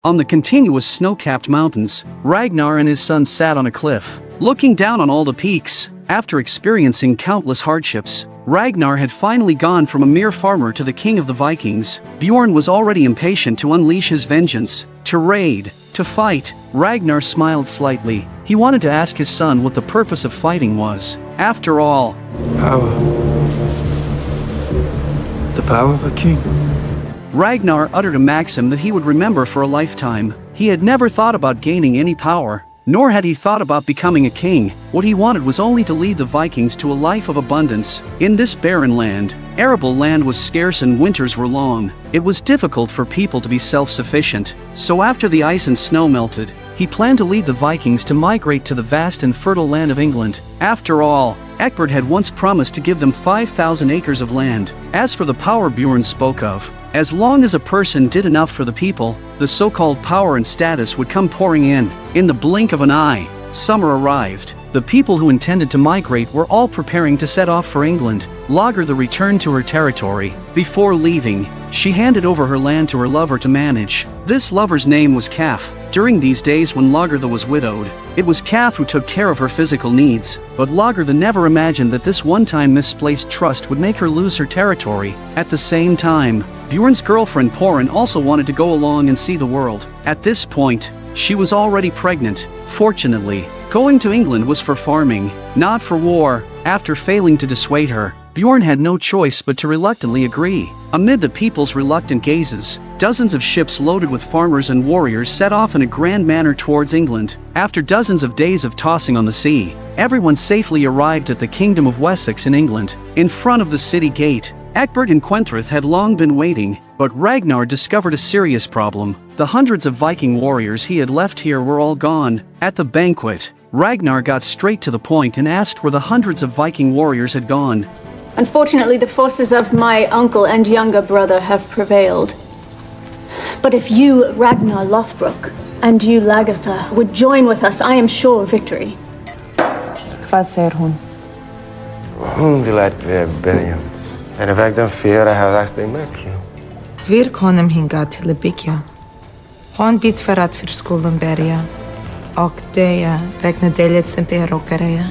On the continuous snow-capped mountains, Ragnar and his son sat on a cliff, looking down on all the peaks. After experiencing countless hardships, Ragnar had finally gone from a mere farmer to the king of the Vikings. Bjorn was already impatient to unleash his vengeance, to raid, to fight. Ragnar smiled slightly. He wanted to ask his son what the purpose of fighting was. After all, power. The power of a king. Ragnar uttered a maxim that he would remember for a lifetime. He had never thought about gaining any power, nor had he thought about becoming a king. What he wanted was only to lead the Vikings to a life of abundance. In this barren land, arable land was scarce and winters were long. It was difficult for people to be self-sufficient. So after the ice and snow melted, he planned to lead the Vikings to migrate to the vast and fertile land of England. After all, Ecbert had once promised to give them 5,000 acres of land. As for the power Bjorn spoke of, as long as a person did enough for the people, the so-called power and status would come pouring in. In the blink of an eye, summer arrived. The people who intended to migrate were all preparing to set off for England. Lagertha returned to her territory. Before leaving, she handed over her land to her lover to manage. This lover's name was Kaf. During these days when Lagertha was widowed, it was Kaf who took care of her physical needs. But Lagertha never imagined that this one-time misplaced trust would make her lose her territory. At the same time, Bjorn's girlfriend Porin also wanted to go along and see the world. At this point, she was already pregnant. Fortunately, going to England was for farming, not for war. After failing to dissuade her, Bjorn had no choice but to reluctantly agree. Amid the people's reluctant gazes, dozens of ships loaded with farmers and warriors set off in a grand manner towards England. After dozens of days of tossing on the sea, everyone safely arrived at the Kingdom of Wessex in England. In front of the city gate, Ecbert and Quenthrith had long been waiting, but Ragnar discovered a serious problem. The hundreds of Viking warriors he had left here were all gone. At the banquet, Ragnar got straight to the point and asked where the hundreds of Viking warriors had gone. Unfortunately, the forces of my uncle and younger brother have prevailed. But if you, Ragnar Lothbrok, and you, Lagertha, would join with us, I am sure of victory. Hvað segir hún? Hun vill att vi börjar. En iväg den fyra har lagt mig mycket. Wir komum hingað til að byggja. Hann býr fyrir að fyrir skólum berja. Og deyja vegna deilið sem þeir okkar eiga.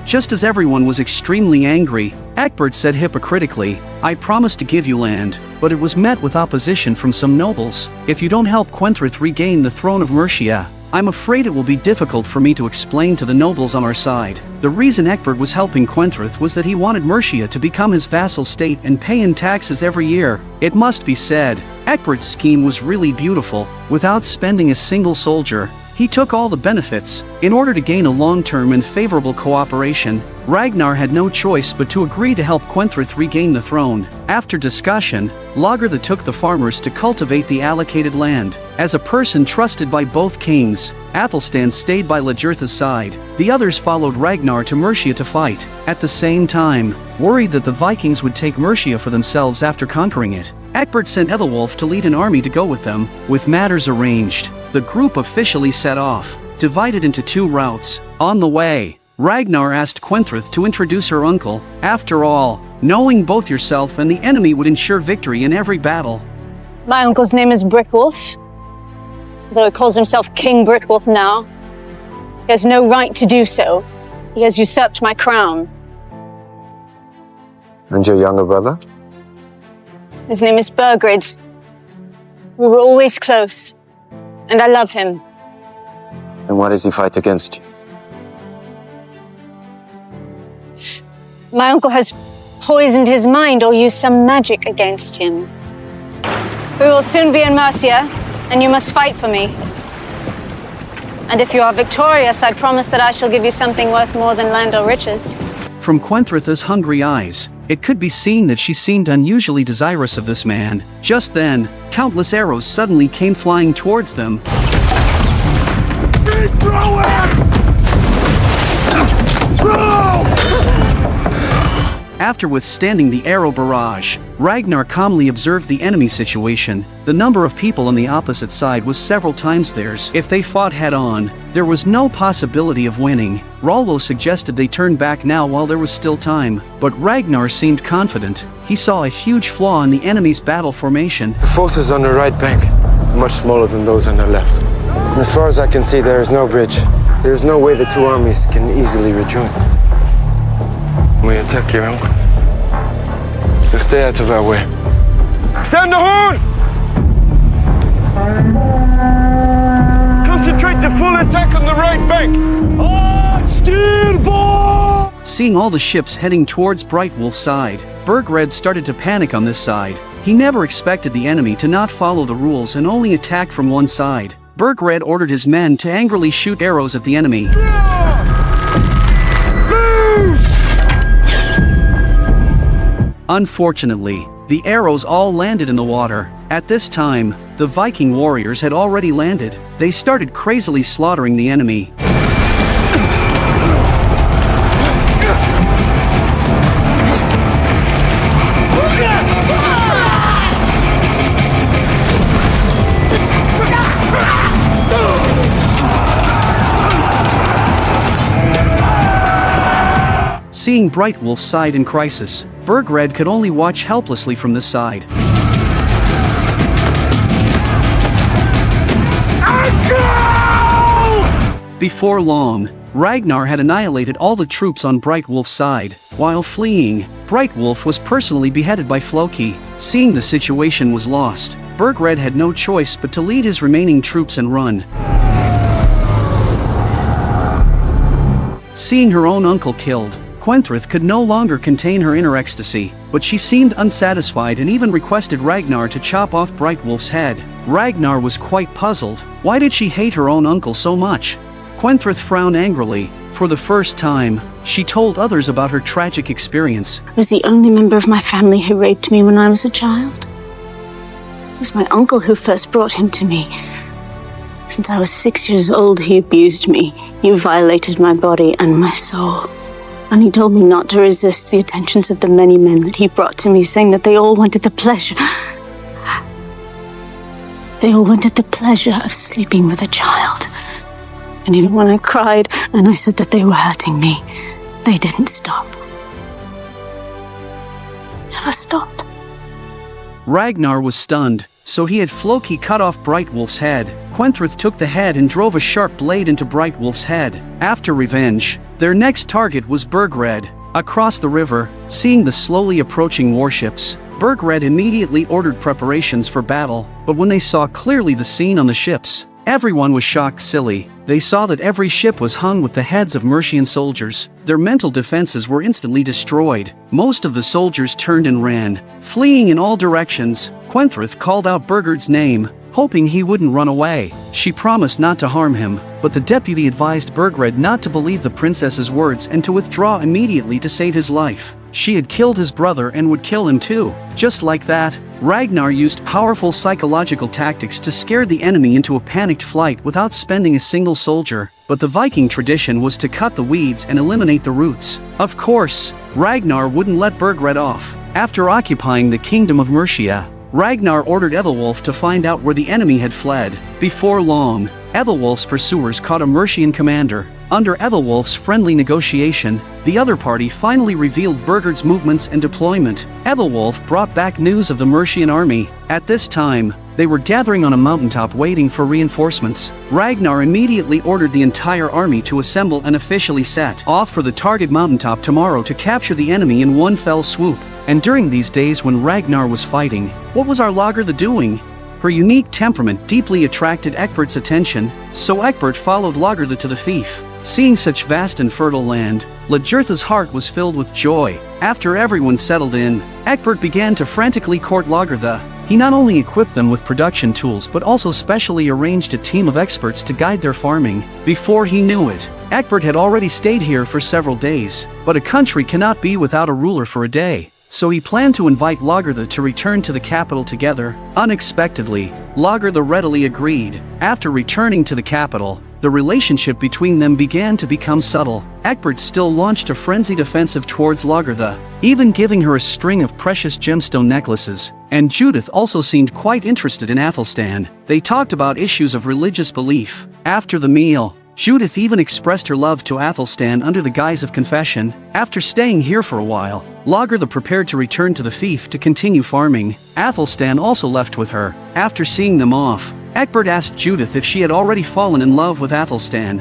Just as everyone was extremely angry, Ecbert said hypocritically, "I promised to give you land," but it was met with opposition from some nobles. "If you don't help Quenthrith regain the throne of Mercia, I'm afraid it will be difficult for me to explain to the nobles on our side." The reason Ecbert was helping Quenthrith was that he wanted Mercia to become his vassal state and pay in taxes every year. It must be said, Ecbert's scheme was really beautiful. Without spending a single soldier, he took all the benefits. In order to gain a long-term and favorable cooperation, Ragnar had no choice but to agree to help Quenthrith regain the throne. After discussion, Lagertha took the farmers to cultivate the allocated land. As a person trusted by both kings, Athelstan stayed by Lagertha's side. The others followed Ragnar to Mercia to fight. At the same time, worried that the Vikings would take Mercia for themselves after conquering it, Ecbert sent Ethelwulf to lead an army to go with them. With matters arranged, the group officially set off, divided into two routes. On the way, Ragnar asked Quenthrith to introduce her uncle. After all, knowing both yourself and the enemy would ensure victory in every battle. My uncle's name is Britwulf, though he calls himself King Britwulf now. He has no right to do so. He has usurped my crown. And your younger brother? His name is Burgred. We were always close, and I love him. And why does he fight against you? My uncle has poisoned his mind or used some magic against him. We will soon be in Mercia, and you must fight for me. And if you are victorious, I promise that I shall give you something worth more than land or riches. From Quenthrith's hungry eyes, it could be seen that she seemed unusually desirous of this man. Just then, countless arrows suddenly came flying towards them. Throw him! Throw! After withstanding the arrow barrage, Ragnar calmly observed the enemy situation. The number of people on the opposite side was several times theirs. If they fought head-on, there was no possibility of winning. Rollo suggested they turn back now while there was still time, but Ragnar seemed confident. He saw a huge flaw in the enemy's battle formation. The forces on the right bank. much smaller than those on their left. And as far as I can see, there is no bridge. There is no way the two armies can easily rejoin. We attack your uncle. You stay out of our way. Sound the horn! Concentrate the full attack on the right bank! On steerboard! Seeing all the ships heading towards Bright Wolf's side, Burgred started to panic on this side. He never expected the enemy to not follow the rules and only attack from one side. Burgred ordered his men to angrily shoot arrows at the enemy. Unfortunately, the arrows all landed in the water. At this time, the Viking warriors had already landed. They started crazily slaughtering the enemy. Seeing Bright Wolf's side in crisis, Burgred could only watch helplessly from this side. Before long, Ragnar had annihilated all the troops on Bright Wolf's side. While fleeing, Bright Wolf was personally beheaded by Floki. Seeing the situation was lost, Burgred had no choice but to lead his remaining troops and run. Seeing her own uncle killed, Quenthrith could no longer contain her inner ecstasy, but she seemed unsatisfied and even requested Ragnar to chop off Bright Wolf's head. Ragnar was quite puzzled. Why did she hate her own uncle so much? Quenthrith frowned angrily. For the first time, she told others about her tragic experience. I was the only member of my family who raped me when I was a child. It was my uncle who first brought him to me. Since I was 6 years old, he abused me. He violated my body and my soul. And he told me not to resist the attentions of the many men that he brought to me, saying that they all wanted the pleasure. They all wanted the pleasure of sleeping with a child. And even when I cried and I said that they were hurting me, they didn't stop. Never stopped. Ragnar was stunned, so he had Floki cut off Bright Wolf's head. Quenthrith took the head and drove a sharp blade into Bright Wolf's head. After revenge, their next target was Burgred. Across the river, seeing the slowly approaching warships, Burgred immediately ordered preparations for battle, but when they saw clearly the scene on the ships, everyone was shocked silly. They saw that every ship was hung with the heads of Mercian soldiers. Their mental defenses were instantly destroyed. Most of the soldiers turned and ran, fleeing in all directions. Quenthrith called out Burgred's name, hoping he wouldn't run away. She promised not to harm him, but the deputy advised Burgred not to believe the princess's words and to withdraw immediately to save his life. She had killed his brother and would kill him too. Just like that, Ragnar used powerful psychological tactics to scare the enemy into a panicked flight without spending a single soldier. But the Viking tradition was to cut the weeds and eliminate the roots. Of course, Ragnar wouldn't let Burgred off. After occupying the kingdom of Mercia, Ragnar ordered Ethelwulf to find out where the enemy had fled. Before long, Ethelwulf's pursuers caught a Mercian commander. Under Ethelwulf's friendly negotiation, the other party finally revealed Burgred's movements and deployment. Ethelwulf brought back news of the Mercian army. At this time, they were gathering on a mountaintop waiting for reinforcements. Ragnar immediately ordered the entire army to assemble and officially set off for the target mountaintop tomorrow to capture the enemy in one fell swoop. And during these days when Ragnar was fighting, what was our Lagertha doing? Her unique temperament deeply attracted Ecbert's attention, so Ecbert followed Lagertha to the fief. Seeing such vast and fertile land, Lagertha's heart was filled with joy. After everyone settled in, Ecbert began to frantically court Lagertha. He not only equipped them with production tools but also specially arranged a team of experts to guide their farming. Before he knew it, Ecbert had already stayed here for several days. But a country cannot be without a ruler for a day. So he planned to invite Lagertha to return to the capital together. Unexpectedly, Lagertha readily agreed. After returning to the capital, the relationship between them began to become subtle. Ecbert still launched a frenzied offensive towards Lagertha, even giving her a string of precious gemstone necklaces. And Judith also seemed quite interested in Athelstan. They talked about issues of religious belief. After the meal, Judith even expressed her love to Athelstan under the guise of confession. After staying here for a while, Lagertha prepared to return to the fief to continue farming. Athelstan also left with her. After seeing them off, Ecbert asked Judith if she had already fallen in love with Athelstan.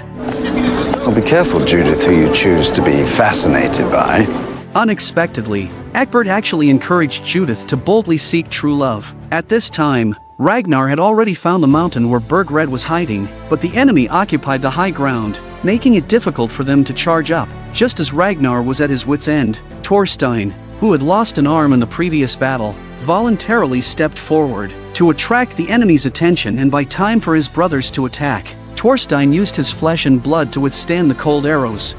Well, be careful, Judith, who you choose to be fascinated by. Unexpectedly, Ecbert actually encouraged Judith to boldly seek true love. At this time, Ragnar had already found the mountain where Burgred was hiding, but the enemy occupied the high ground, making it difficult for them to charge up. Just as Ragnar was at his wit's end, Thorstein, who had lost an arm in the previous battle, voluntarily stepped forward to attract the enemy's attention and buy time for his brothers to attack. Thorstein used his flesh and blood to withstand the cold arrows.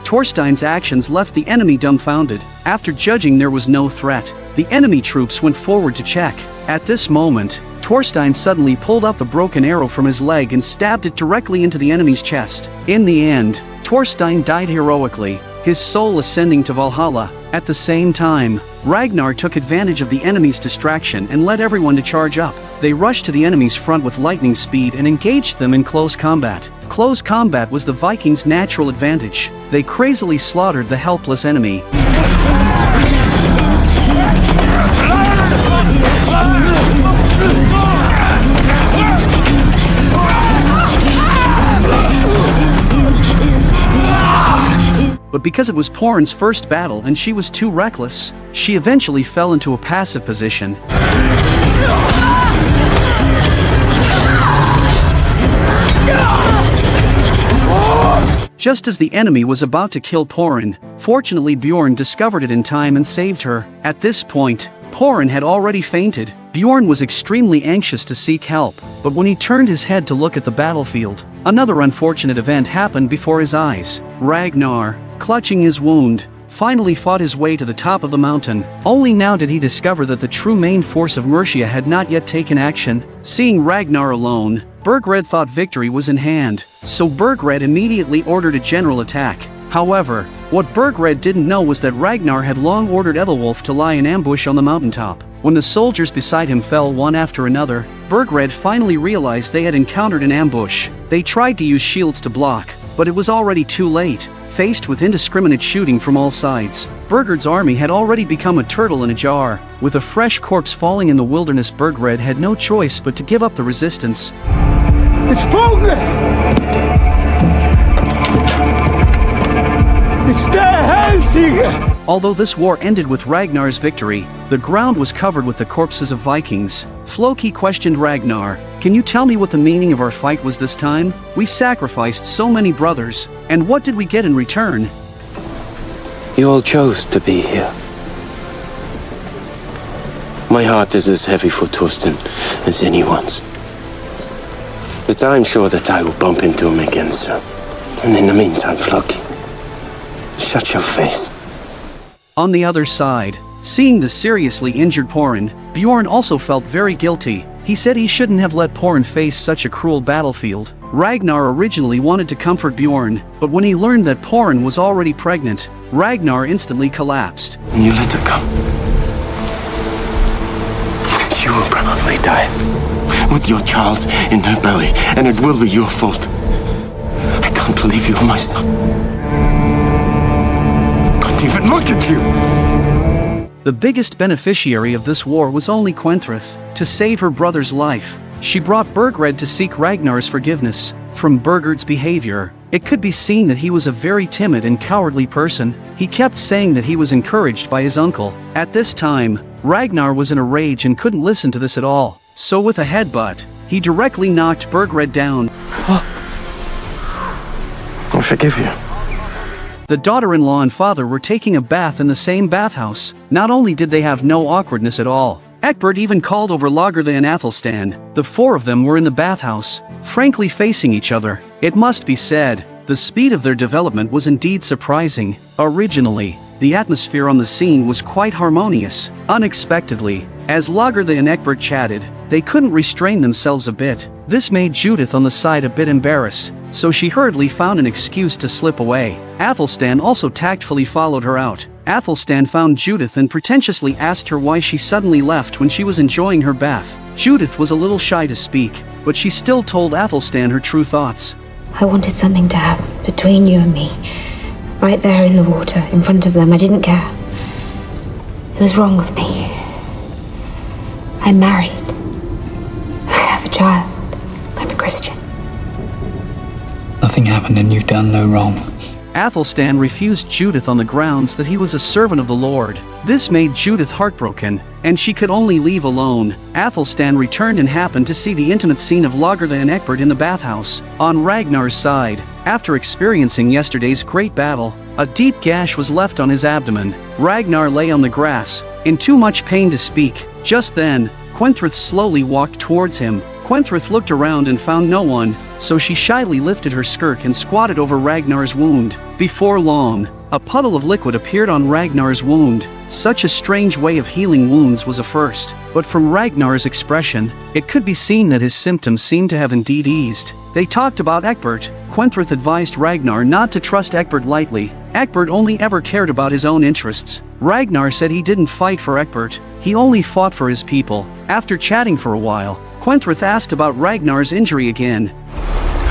Thorstein's actions left the enemy dumbfounded. After judging there was no threat, the enemy troops went forward to check. At this moment, Thorstein suddenly pulled up the broken arrow from his leg and stabbed it directly into the enemy's chest. In the end, Thorstein died heroically, his soul ascending to Valhalla. At the same time, Ragnar took advantage of the enemy's distraction and led everyone to charge up. They rushed to the enemy's front with lightning speed and engaged them in close combat. Close combat was the Vikings' natural advantage. They crazily slaughtered the helpless enemy. But because it was Porin's first battle and she was too reckless, she eventually fell into a passive position. Just as the enemy was about to kill Porin, fortunately Bjorn discovered it in time and saved her. At this point, Porin had already fainted. Bjorn was extremely anxious to seek help, but when he turned his head to look at the battlefield, another unfortunate event happened before his eyes. Ragnar, clutching his wound, finally fought his way to the top of the mountain. Only now did he discover that the true main force of Mercia had not yet taken action. Seeing Ragnar alone, Burgred thought victory was in hand, so Burgred immediately ordered a general attack. However, what Burgred didn't know was that Ragnar had long ordered Ethelwulf to lie in ambush on the mountaintop. When the soldiers beside him fell one after another, Burgred finally realized they had encountered an ambush. They tried to use shields to block, but it was already too late. Faced with indiscriminate shooting from all sides, Burgred's army had already become a turtle in a jar. With a fresh corpse falling in the wilderness, Burgred had no choice but to give up the resistance. It's Burgred! It's the Hellsinger! Although this war ended with Ragnar's victory, the ground was covered with the corpses of Vikings. Floki questioned Ragnar, "Can you tell me what the meaning of our fight was this time? We sacrificed so many brothers, and what did we get in return?" You all chose to be here. My heart is as heavy for Thorstein as anyone's. But I'm sure that I will bump into him again soon. And in the meantime, Floki, shut your face. On the other side, seeing the seriously injured Porin, Bjorn also felt very guilty. He said he shouldn't have let Porin face such a cruel battlefield. Ragnar originally wanted to comfort Bjorn, but when he learned that Porin was already pregnant, Ragnar instantly collapsed. When you let her come, she will probably die with your child in her belly, and it will be your fault. I can't believe you are my son. Can't even look at you. The biggest beneficiary of this war was only Quenthrith. To save her brother's life, she brought Burgred to seek Ragnar's forgiveness. From Burgred's behavior, it could be seen that he was a very timid and cowardly person. He kept saying that he was encouraged by his uncle. At this time, Ragnar was in a rage and couldn't listen to this at all. So with a headbutt, he directly knocked Burgred down. I forgive you. The daughter-in-law and father were taking a bath in the same bathhouse. Not only did they have no awkwardness at all, Ecbert even called over Lagertha and Athelstan. The four of them were in the bathhouse, frankly facing each other. It must be said, the speed of their development was indeed surprising. Originally, the atmosphere on the scene was quite harmonious. Unexpectedly, as Lagertha and Ecbert chatted, they couldn't restrain themselves a bit. This made Judith on the side a bit embarrassed, so she hurriedly found an excuse to slip away. Athelstan also tactfully followed her out. Athelstan found Judith and pretentiously asked her why she suddenly left when she was enjoying her bath. Judith was a little shy to speak, but she still told Athelstan her true thoughts. I wanted something to happen between you and me. Right there in the water, in front of them. I didn't care. It was wrong of me. I'm married. I have a child. I'm a Christian. Nothing happened and you've done no wrong. Athelstan refused Judith on the grounds that he was a servant of the Lord. This made Judith heartbroken, and she could only leave alone. Athelstan returned and happened to see the intimate scene of Ragnar and Ecbert in the bathhouse. On Ragnar's side, after experiencing yesterday's great battle, a deep gash was left on his abdomen. Ragnar lay on the grass, in too much pain to speak. Just then, Quenthrith slowly walked towards him. Quenthrith looked around and found no one, so she shyly lifted her skirt and squatted over Ragnar's wound. Before long, a puddle of liquid appeared on Ragnar's wound. Such a strange way of healing wounds was a first, but from Ragnar's expression, it could be seen that his symptoms seemed to have indeed eased. They talked about Ecbert. Quenthrith advised Ragnar not to trust Ecbert lightly. Ecbert only ever cared about his own interests. Ragnar said he didn't fight for Ecbert, he only fought for his people. After chatting for a while, Quenthrith asked about Ragnar's injury again.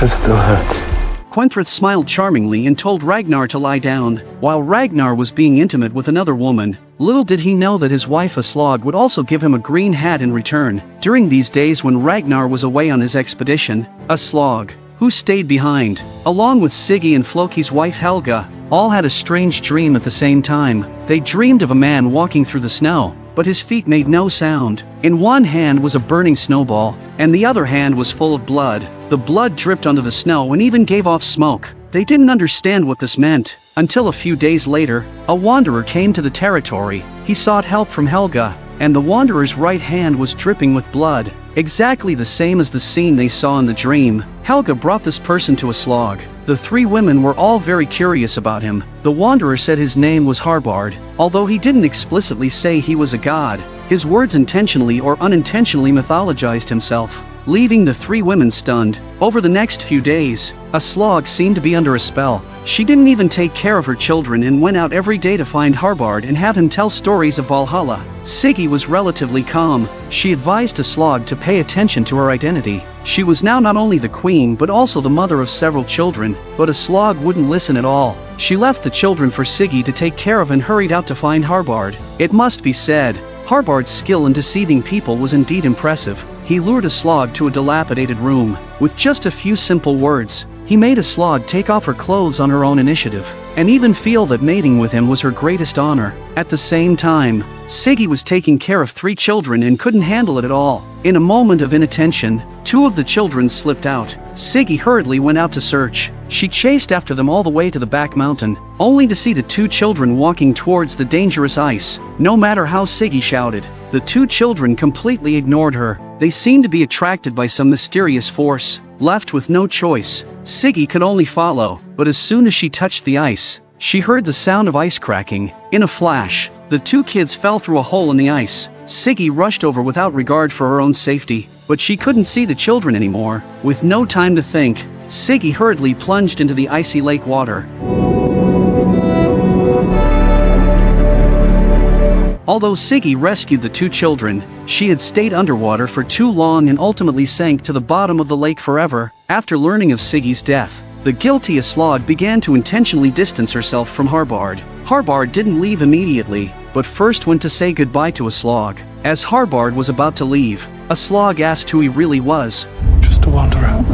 It still hurts. Quenthrith smiled charmingly and told Ragnar to lie down. While Ragnar was being intimate with another woman, little did he know that his wife Aslog would also give him a green hat in return. During these days when Ragnar was away on his expedition, Aslog, who stayed behind, along with Siggy and Floki's wife Helga, all had a strange dream at the same time. They dreamed of a man walking through the snow, but his feet made no sound. In one hand was a burning snowball, and the other hand was full of blood. The blood dripped onto the snow and even gave off smoke. They didn't understand what this meant, until a few days later, a wanderer came to the territory. He sought help from Helga, and the wanderer's right hand was dripping with blood, exactly the same as the scene they saw in the dream. Helga brought this person to Aslog. The three women were all very curious about him. The wanderer said his name was Harbard, although he didn't explicitly say he was a god. His words intentionally or unintentionally mythologized himself, leaving the three women stunned. Over the next few days, Aslog seemed to be under a spell. She didn't even take care of her children and went out every day to find Harbard and have him tell stories of Valhalla. Siggy was relatively calm. She advised Aslog to pay attention to her identity. She was now not only the queen but also the mother of several children, but Aslog wouldn't listen at all. She left the children for Siggy to take care of and hurried out to find Harbard. It must be said, Harbard's skill in deceiving people was indeed impressive. He lured Aslog to a dilapidated room. With just a few simple words, he made Aslog take off her clothes on her own initiative, and even feel that mating with him was her greatest honor. At the same time, Siggy was taking care of three children and couldn't handle it at all. In a moment of inattention, two of the children slipped out. Siggy hurriedly went out to search. She chased after them all the way to the back mountain, only to see the two children walking towards the dangerous ice. No matter how Siggy shouted, the two children completely ignored her. They seemed to be attracted by some mysterious force. Left with no choice, Siggy could only follow, but as soon as she touched the ice, she heard the sound of ice cracking. In a flash, the two kids fell through a hole in the ice. Siggy rushed over without regard for her own safety, but she couldn't see the children anymore. With no time to think, Siggy hurriedly plunged into the icy lake water. Although Siggy rescued the two children, she had stayed underwater for too long and ultimately sank to the bottom of the lake forever. After learning of Siggy's death, the guilty Aslog began to intentionally distance herself from Harbard. Harbard didn't leave immediately, but first went to say goodbye to Aslog. As Harbard was about to leave, Aslog asked who he really was. Just a wanderer.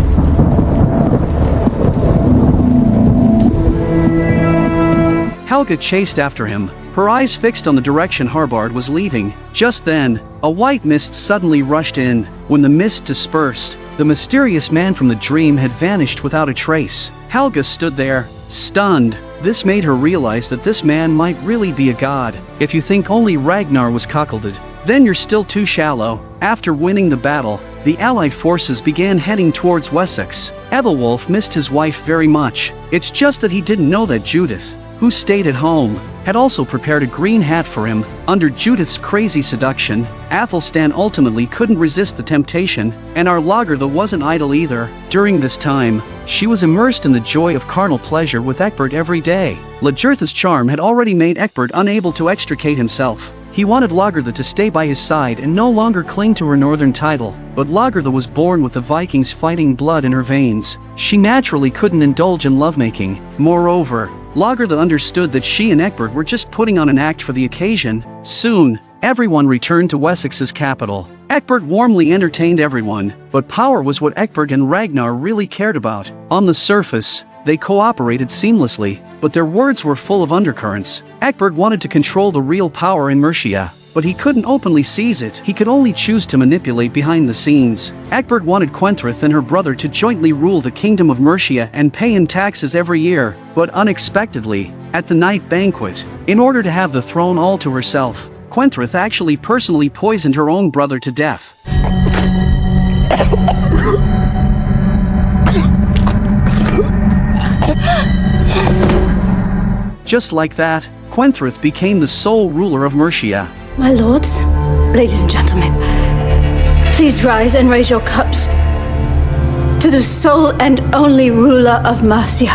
Helga chased after him, her eyes fixed on the direction Harbard was leaving. Just then, a white mist suddenly rushed in. When the mist dispersed, the mysterious man from the dream had vanished without a trace. Helga stood there, stunned. This made her realize that this man might really be a god. If you think only Ragnar was cuckolded, then you're still too shallow. After winning the battle, the allied forces began heading towards Wessex. Ethelwulf missed his wife very much. It's just that he didn't know that Judith, who stayed at home, had also prepared a green hat for him. Under Judith's crazy seduction, Athelstan ultimately couldn't resist the temptation, and our Lagertha wasn't idle either. During this time, she was immersed in the joy of carnal pleasure with Ecbert every day. Lagertha's charm had already made Ecbert unable to extricate himself. He wanted Lagertha to stay by his side and no longer cling to her northern title, but Lagertha was born with the Vikings' fighting blood in her veins. She naturally couldn't indulge in lovemaking. Moreover, Lagertha understood that she and Ecbert were just putting on an act for the occasion. Soon, everyone returned to Wessex's capital. Ecbert warmly entertained everyone, but power was what Ecbert and Ragnar really cared about. On the surface, they cooperated seamlessly, but their words were full of undercurrents. Ecbert wanted to control the real power in Mercia, but he couldn't openly seize it. He could only choose to manipulate behind the scenes. Ecbert wanted Quentrith and her brother to jointly rule the kingdom of Mercia and pay in taxes every year, but unexpectedly, at the night banquet, in order to have the throne all to herself, Quentrith actually personally poisoned her own brother to death. Just like that, Quentrith became the sole ruler of Mercia. My lords, ladies and gentlemen, please rise and raise your cups to the sole and only ruler of Mercia.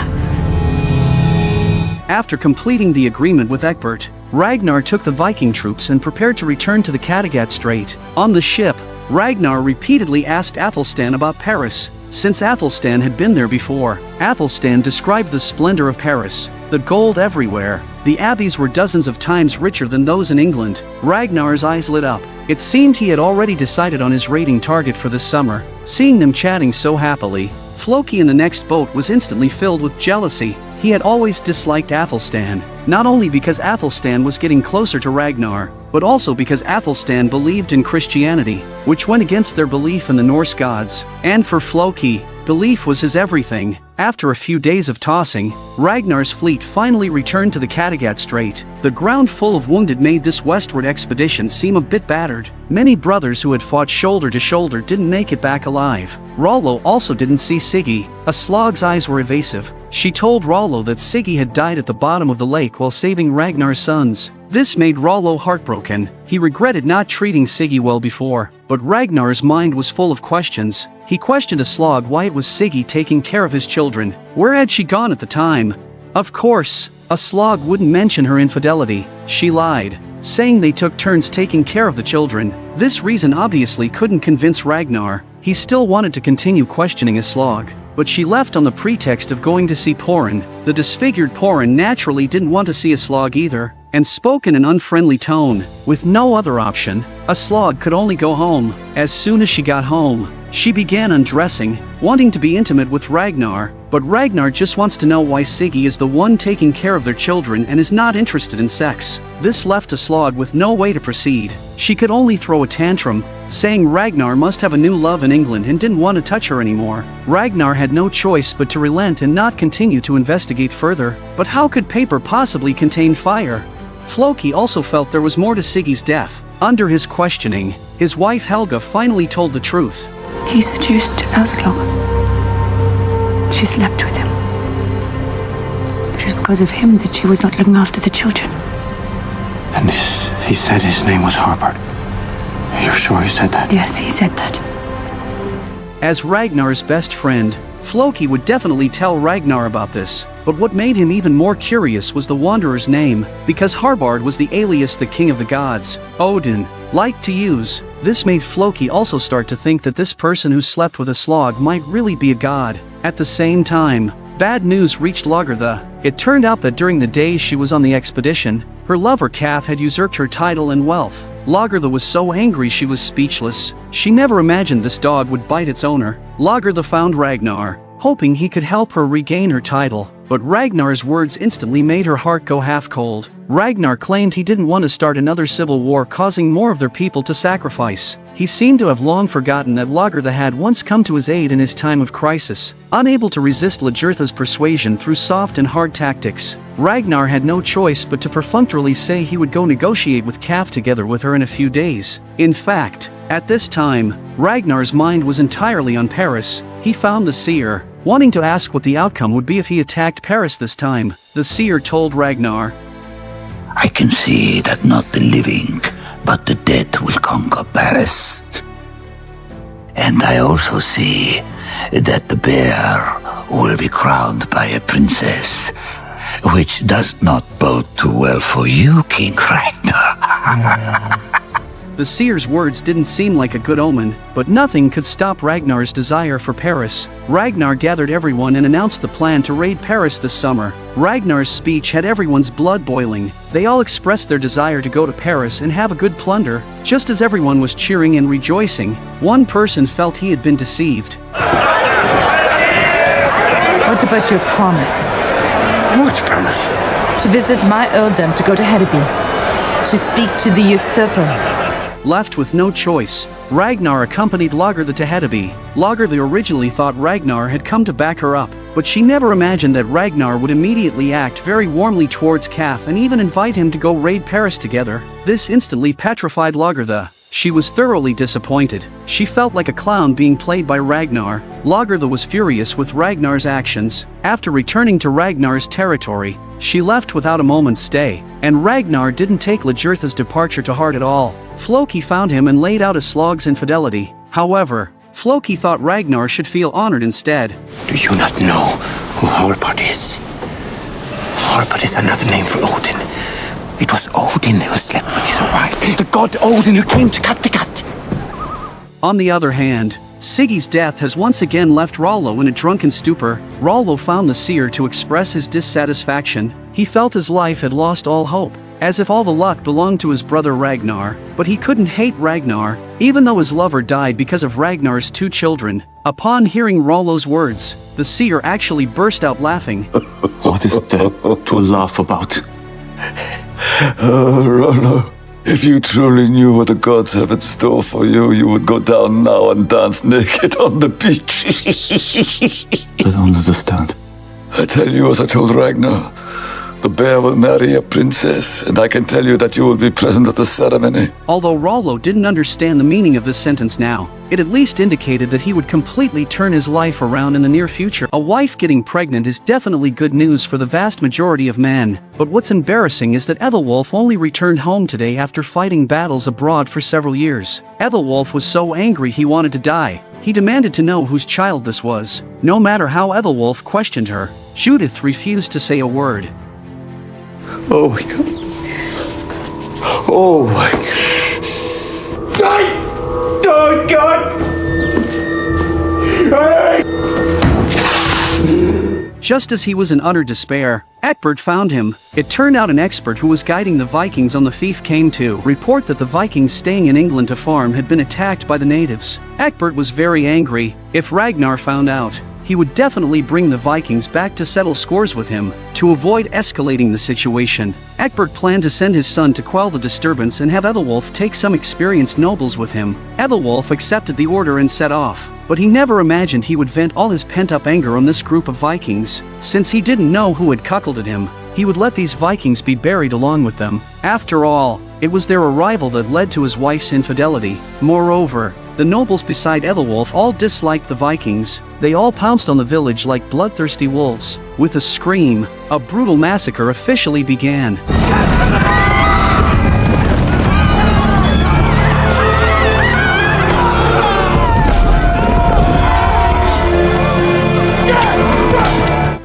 After completing the agreement with Ecbert, Ragnar took the Viking troops and prepared to return to the Kattegat Strait. On the ship, Ragnar repeatedly asked Athelstan about Paris, since Athelstan had been there before. Athelstan described the splendor of Paris, the gold everywhere. The abbeys were dozens of times richer than those in England. Ragnar's eyes lit up. It seemed he had already decided on his raiding target for this summer. Seeing them chatting so happily, Floki in the next boat was instantly filled with jealousy. He had always disliked Athelstan, not only because Athelstan was getting closer to Ragnar, but also because Athelstan believed in Christianity, which went against their belief in the Norse gods. And for Floki, belief was his everything. After a few days of tossing, Ragnar's fleet finally returned to the Kattegat Strait. The ground full of wounded made this westward expedition seem a bit battered. Many brothers who had fought shoulder to shoulder didn't make it back alive. Rollo also didn't see Siggy. A slog's eyes were evasive. She told Rollo that Siggy had died at the bottom of the lake while saving Ragnar's sons. This made Rollo heartbroken. He regretted not treating Siggy well before, but Ragnar's mind was full of questions. He questioned Aslog why it was Siggy taking care of his children. Where had she gone at the time? Of course, Aslog wouldn't mention her infidelity. She lied, saying they took turns taking care of the children. This reason obviously couldn't convince Ragnar. He still wanted to continue questioning Aslog, but she left on the pretext of going to see Porin. The disfigured Porin naturally didn't want to see Aslog either, and spoke in an unfriendly tone. With no other option, Aslog could only go home. As soon as she got home, she began undressing, wanting to be intimate with Ragnar, but Ragnar just wants to know why Siggy is the one taking care of their children and is not interested in sex. This left Aslog with no way to proceed. She could only throw a tantrum, saying Ragnar must have a new love in England and didn't want to touch her anymore. Ragnar had no choice but to relent and not continue to investigate further. But how could paper possibly contain fire? Floki also felt there was more to Siggy's death. Under his questioning, his wife Helga finally told the truth. He seduced Aslog. She slept with him. It is because of him that she was not looking after the children. And he said his name was Harbard. You're sure he said that? Yes, he said that. As Ragnar's best friend, Floki would definitely tell Ragnar about this, but what made him even more curious was the Wanderer's name, because Harbard was the alias the king of the gods, Odin, liked to use. This made Floki also start to think that this person who slept with Aslog might really be a god. At the same time, bad news reached Lagertha. It turned out that during the days she was on the expedition, her lover Calf had usurped her title and wealth. Lagertha was so angry she was speechless. She never imagined this dog would bite its owner. Lagertha found Ragnar, hoping he could help her regain her title, but Ragnar's words instantly made her heart go half cold. Ragnar claimed he didn't want to start another civil war causing more of their people to sacrifice. He seemed to have long forgotten that Lagertha had once come to his aid in his time of crisis. Unable to resist Lagertha's persuasion through soft and hard tactics, Ragnar had no choice but to perfunctorily say he would go negotiate with Calf together with her in a few days. In fact, at this time, Ragnar's mind was entirely on Paris. He found the seer, wanting to ask what the outcome would be if he attacked Paris this time. The seer told Ragnar, I can see that not the living, but the dead will conquer Paris. And I also see that the bear will be crowned by a princess, which does not bode too well for you, King Ragnar. The seer's words didn't seem like a good omen, but nothing could stop Ragnar's desire for Paris. Ragnar gathered everyone and announced the plan to raid Paris this summer. Ragnar's speech had everyone's blood boiling. They all expressed their desire to go to Paris and have a good plunder. Just as everyone was cheering and rejoicing, one person felt he had been deceived. What about your promise? What promise? To visit my earldom, to go to Hedeby, to speak to the usurper. Left with no choice, Ragnar accompanied Lagertha to Hedeby. Lagertha originally thought Ragnar had come to back her up, but she never imagined that Ragnar would immediately act very warmly towards Calf and even invite him to go raid Paris together. This instantly petrified Lagertha. She was thoroughly disappointed. She felt like a clown being played by Ragnar. Lagertha was furious with Ragnar's actions. After returning to Ragnar's territory, she left without a moment's stay, and Ragnar didn't take Lagertha's departure to heart at all. Floki found him and laid out a slog's infidelity. However, Floki thought Ragnar should feel honored instead. Do you not know who Harbard is? Harbard is another name for Odin. It was Odin who slept with his wife, the god Odin who came to Kattegat. On the other hand, Siggy's death has once again left Rollo in a drunken stupor. Rollo found the seer to express his dissatisfaction. He felt his life had lost all hope, as if all the luck belonged to his brother Ragnar. But he couldn't hate Ragnar, even though his lover died because of Ragnar's 2 children. Upon hearing Rollo's words, the seer actually burst out laughing. What is there to laugh about? Rollo, if you truly knew what the gods have in store for you, you would go down now and dance naked on the beach. I don't understand. I tell you as I told Ragnar, the bear will marry a princess, and I can tell you that you will be present at the ceremony. Although Rollo didn't understand the meaning of this sentence now, it at least indicated that he would completely turn his life around in the near future. A wife getting pregnant is definitely good news for the vast majority of men, but what's embarrassing is that Ethelwulf only returned home today after fighting battles abroad for several years. Ethelwulf was so angry he wanted to die. He demanded to know whose child this was. No matter how Ethelwulf questioned her, Judith refused to say a word. Oh my God. Oh my God. Oh God. Just as he was in utter despair, Ecbert found him. It turned out an expert who was guiding the Vikings on the fief came to report that the Vikings staying in England to farm had been attacked by the natives. Ecbert was very angry. If Ragnar found out, he would definitely bring the Vikings back to settle scores with him. To avoid escalating the situation, Ecbert planned to send his son to quell the disturbance and have Ethelwulf take some experienced nobles with him. Ethelwulf accepted the order and set off, but he never imagined he would vent all his pent-up anger on this group of Vikings. Since he didn't know who had cuckolded him, he would let these Vikings be buried along with them. After all, it was their arrival that led to his wife's infidelity. Moreover, the nobles beside Ethelwulf all disliked the Vikings. They all pounced on the village like bloodthirsty wolves. With a scream, a brutal massacre officially began.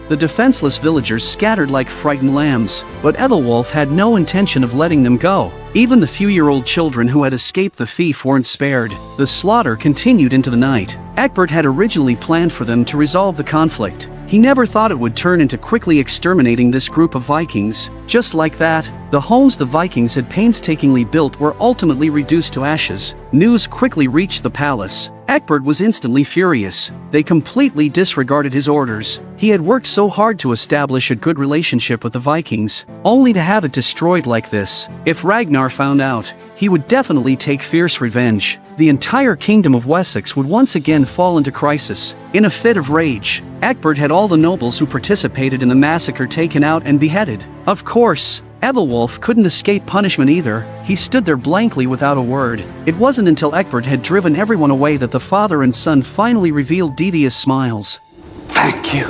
The defenseless villagers scattered like frightened lambs, but Ethelwulf had no intention of letting them go. Even the few-year-old children who had escaped the fief weren't spared. The slaughter continued into the night. Ecbert had originally planned for them to resolve the conflict. He never thought it would turn into quickly exterminating this group of Vikings. Just like that, the homes the Vikings had painstakingly built were ultimately reduced to ashes. News quickly reached the palace. Ecbert was instantly furious. They completely disregarded his orders. He had worked so hard to establish a good relationship with the Vikings, only to have it destroyed like this. If Ragnar found out, he would definitely take fierce revenge. The entire kingdom of Wessex would once again fall into crisis. In a fit of rage, Ecbert had all the nobles who participated in the massacre taken out and beheaded. Of course, Ethelwulf couldn't escape punishment either. He stood there blankly without a word. It wasn't until Ecbert had driven everyone away that the father and son finally revealed devious smiles. Thank you.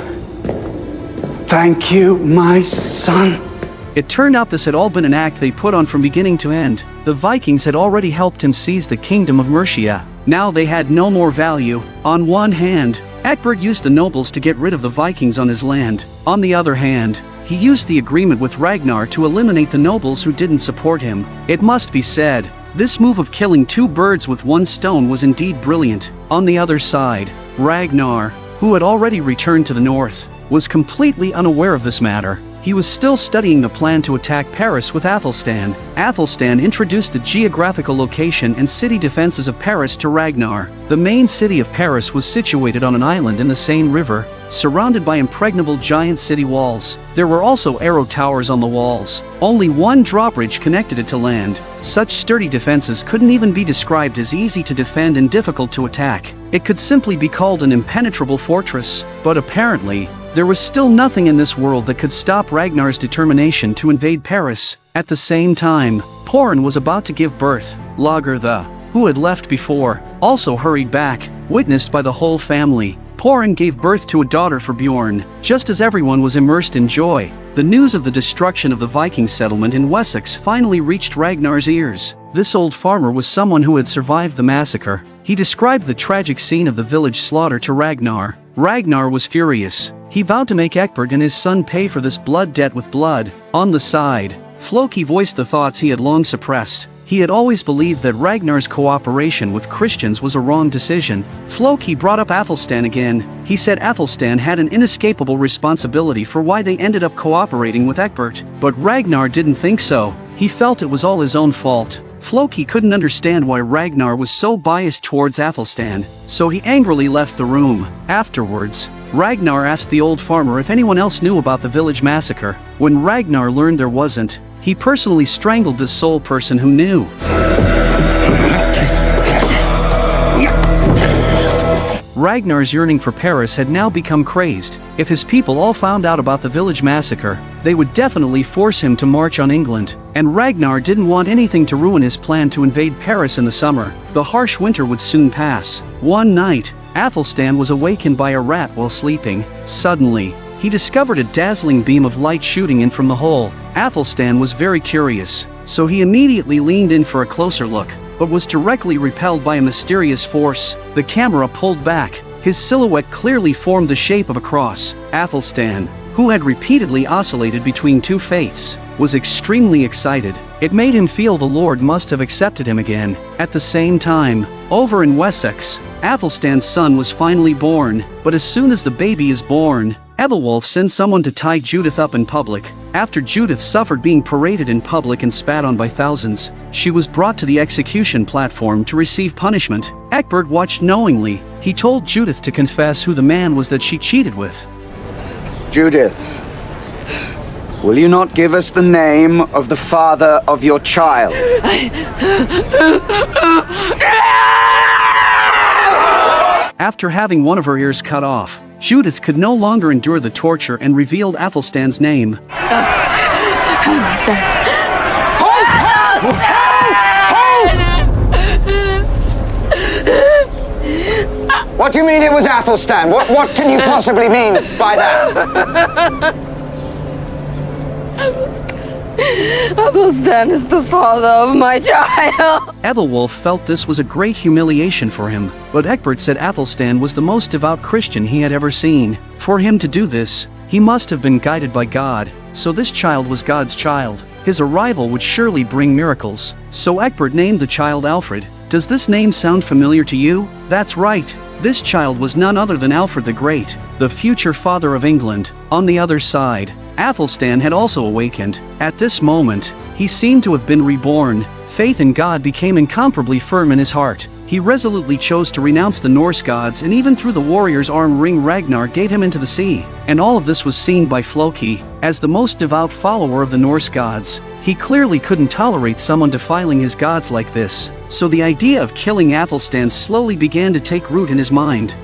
Thank you, my son. It turned out this had all been an act they put on from beginning to end. The Vikings had already helped him seize the kingdom of Mercia. Now they had no more value. On one hand, Ecbert used the nobles to get rid of the Vikings on his land. On the other hand, he used the agreement with Ragnar to eliminate the nobles who didn't support him. It must be said, This move of killing two birds with one stone was indeed brilliant. On the other side, Ragnar, who had already returned to the north, was completely unaware of this matter. He was still studying the plan to attack Paris with Athelstan. Athelstan introduced the geographical location and city defenses of Paris to Ragnar. The main city of Paris was situated on an island in the Seine River, surrounded by impregnable giant city walls. There were also arrow towers on the walls. Only one drawbridge connected it to land. Such sturdy defenses couldn't even be described as easy to defend and difficult to attack. It could simply be called an impenetrable fortress. But apparently, there was still nothing in this world that could stop Ragnar's determination to invade Paris. At the same time, Porin was about to give birth. Lager who had left before, also hurried back, witnessed by the whole family. Porin gave birth to a daughter for Bjorn. Just as everyone was immersed in joy, the news of the destruction of the Viking settlement in Wessex finally reached Ragnar's ears. This old farmer was someone who had survived the massacre. He described the tragic scene of the village slaughter to Ragnar. Ragnar was furious. He vowed to make Ecbert and his son pay for this blood debt with blood. On the side, Floki voiced the thoughts he had long suppressed. He had always believed that Ragnar's cooperation with Christians was a wrong decision. Floki brought up Athelstan again. He said Athelstan had an inescapable responsibility for why they ended up cooperating with Ecbert. But Ragnar didn't think so. He felt it was all his own fault. Floki couldn't understand why Ragnar was so biased towards Athelstan, so he angrily left the room. Afterwards, Ragnar asked the old farmer if anyone else knew about the village massacre. When Ragnar learned there wasn't, he personally strangled the sole person who knew. Ragnar's yearning for Paris had now become crazed. If his people all found out about the village massacre, they would definitely force him to march on England. And Ragnar didn't want anything to ruin his plan to invade Paris in the summer. The harsh winter would soon pass. One night, Athelstan was awakened by a rat while sleeping. Suddenly, he discovered a dazzling beam of light shooting in from the hole. Athelstan was very curious, so he immediately leaned in for a closer look, but was directly repelled by a mysterious force. The camera pulled back. His silhouette clearly formed the shape of a cross. Athelstan, who had repeatedly oscillated between two faiths, was extremely excited. It made him feel the Lord must have accepted him again. At the same time, over in Wessex, Athelstan's son was finally born, but as soon as the baby is born, Ethelwulf sends someone to tie Judith up in public. After Judith suffered being paraded in public and spat on by thousands, she was brought to the execution platform to receive punishment. Ecbert watched knowingly. He told Judith to confess who the man was that she cheated with. Judith, will you not give us the name of the father of your child? After having one of her ears cut off, Judith could no longer endure the torture and revealed Athelstan's name. What do you mean it was Athelstan? What can you possibly mean by that? Athelstan is the father of my child. Ethelwulf felt this was a great humiliation for him, but Ecbert said Athelstan was the most devout Christian he had ever seen. For him to do this, he must have been guided by God, so this child was God's child. His arrival would surely bring miracles. So Ecbert named the child Alfred. Does this name sound familiar to you? That's right. This child was none other than Alfred the Great, the future father of England. On the other side, Athelstan had also awakened. At this moment, he seemed to have been reborn. Faith in God became incomparably firm in his heart. He resolutely chose to renounce the Norse gods and even threw the warrior's arm ring Ragnar gave him into the sea. And all of this was seen by Floki. As the most devout follower of the Norse gods, he clearly couldn't tolerate someone defiling his gods like this. So the idea of killing Athelstan slowly began to take root in his mind.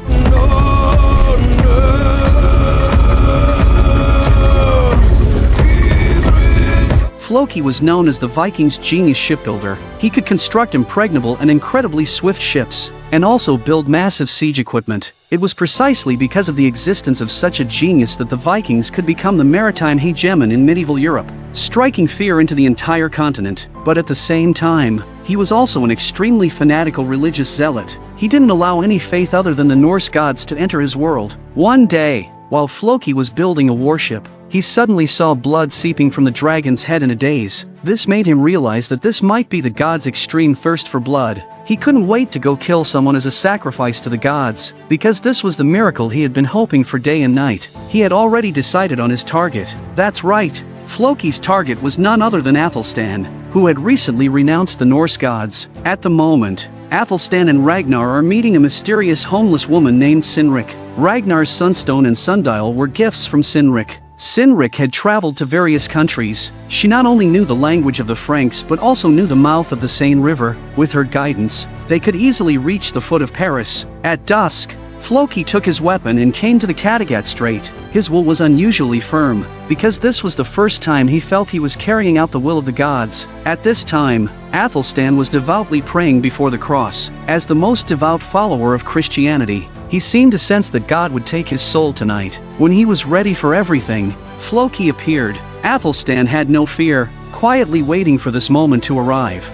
Floki was known as the Vikings' genius shipbuilder. He could construct impregnable and incredibly swift ships, and also build massive siege equipment. It was precisely because of the existence of such a genius that the Vikings could become the maritime hegemon in medieval Europe, striking fear into the entire continent. But at the same time, he was also an extremely fanatical religious zealot. He didn't allow any faith other than the Norse gods to enter his world. One day, while Floki was building a warship, he suddenly saw blood seeping from the dragon's head in a daze. This made him realize that this might be the god's extreme thirst for blood. He couldn't wait to go kill someone as a sacrifice to the gods, because this was the miracle he had been hoping for day and night. He had already decided on his target. That's right, Floki's target was none other than Athelstan, who had recently renounced the Norse gods. At the moment, Athelstan and Ragnar are meeting a mysterious homeless woman named Sinrik. Ragnar's sunstone and sundial were gifts from Sinrik. Sinrik had traveled to various countries. She not only knew the language of the Franks but also knew the mouth of the Seine River. With her guidance, they could easily reach the foot of Paris. At dusk, Floki took his weapon and came to the Kattegat Strait. His will was unusually firm, because this was the first time he felt he was carrying out the will of the gods. At this time, Athelstan was devoutly praying before the cross. As the most devout follower of Christianity, he seemed to sense that God would take his soul tonight. When he was ready for everything, Floki appeared. Athelstan had no fear, quietly waiting for this moment to arrive.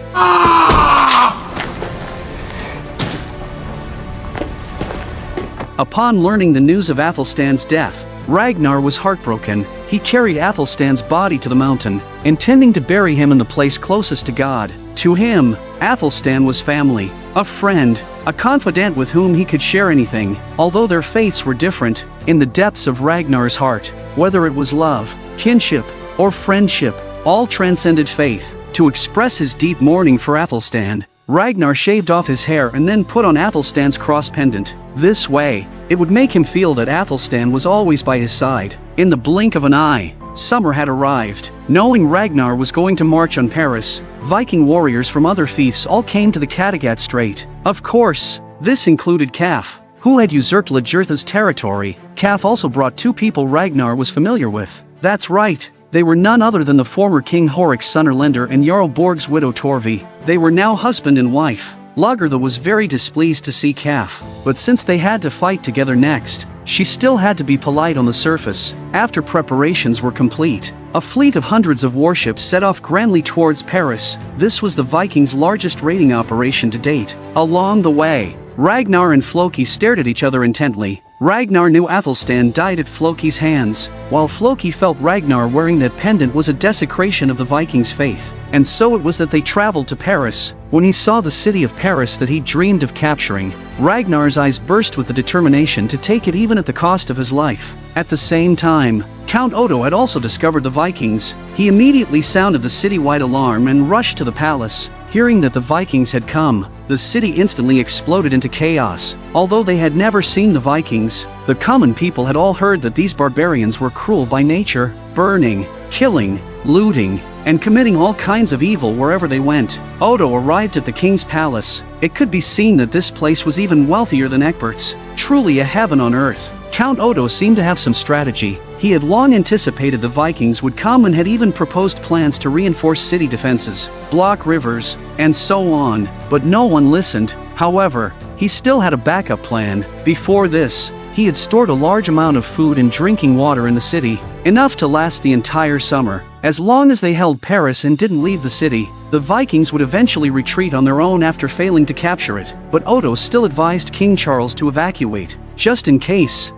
Upon learning the news of Athelstan's death, Ragnar was heartbroken. He carried Athelstan's body to the mountain, intending to bury him in the place closest to God. To him, Athelstan was family, a friend, a confidant with whom he could share anything. Although their faiths were different, in the depths of Ragnar's heart, whether it was love, kinship, or friendship, all transcended faith. To express his deep mourning for Athelstan, Ragnar shaved off his hair and then put on Athelstan's cross pendant. This way, it would make him feel that Athelstan was always by his side. In the blink of an eye, summer had arrived. Knowing Ragnar was going to march on Paris, Viking warriors from other fiefs all came to the Kattegat Strait. Of course, this included Kaf, who had usurped Lajertha's territory. Kaf also brought two people Ragnar was familiar with. That's right. They were none other than the former King Horik's son Erlender and Jarl Borg's widow Torvi. They were now husband and wife. Lagertha was very displeased to see Kaf, but since they had to fight together next, she still had to be polite on the surface. After preparations were complete, a fleet of hundreds of warships set off grandly towards Paris. This was the Vikings' largest raiding operation to date. Along the way, Ragnar and Floki stared at each other intently. Ragnar knew Athelstan died at Floki's hands, while Floki felt Ragnar wearing that pendant was a desecration of the Vikings' faith. And so it was that they traveled to Paris. When he saw the city of Paris that he dreamed of capturing, Ragnar's eyes burst with the determination to take it even at the cost of his life. At the same time, Count Odo had also discovered the Vikings. He immediately sounded the citywide alarm and rushed to the palace. Hearing that the Vikings had come, the city instantly exploded into chaos. Although they had never seen the Vikings, the common people had all heard that these barbarians were cruel by nature, burning, killing, looting, and committing all kinds of evil wherever they went. Odo arrived at the king's palace. It could be seen that this place was even wealthier than Ecbert's, truly a heaven on earth. Count Odo seemed to have some strategy. He had long anticipated the Vikings would come and had even proposed plans to reinforce city defenses, block rivers, and so on, but no one listened. However, he still had a backup plan. Before this, he had stored a large amount of food and drinking water in the city, enough to last the entire summer. As long as they held Paris and didn't leave the city, the Vikings would eventually retreat on their own after failing to capture it. But Odo still advised King Charles to evacuate, just in case.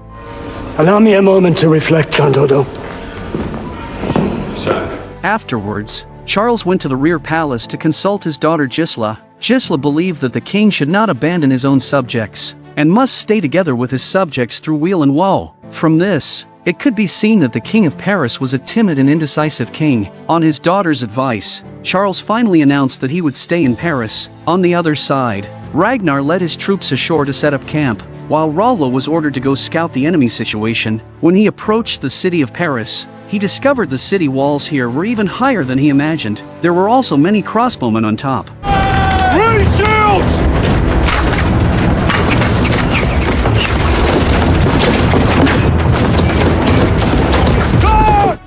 Allow me a moment to reflect, Count Odo. Sir. Afterwards, Charles went to the rear palace to consult his daughter Gisla. Gisla believed that the king should not abandon his own subjects, and must stay together with his subjects through weal and woe. From this, it could be seen that the king of Paris was a timid and indecisive king. On his daughter's advice, Charles finally announced that he would stay in Paris. On the other side, Ragnar led his troops ashore to set up camp, while Rollo was ordered to go scout the enemy situation. When he approached the city of Paris, he discovered the city walls here were even higher than he imagined. There were also many crossbowmen on top. Raise shields!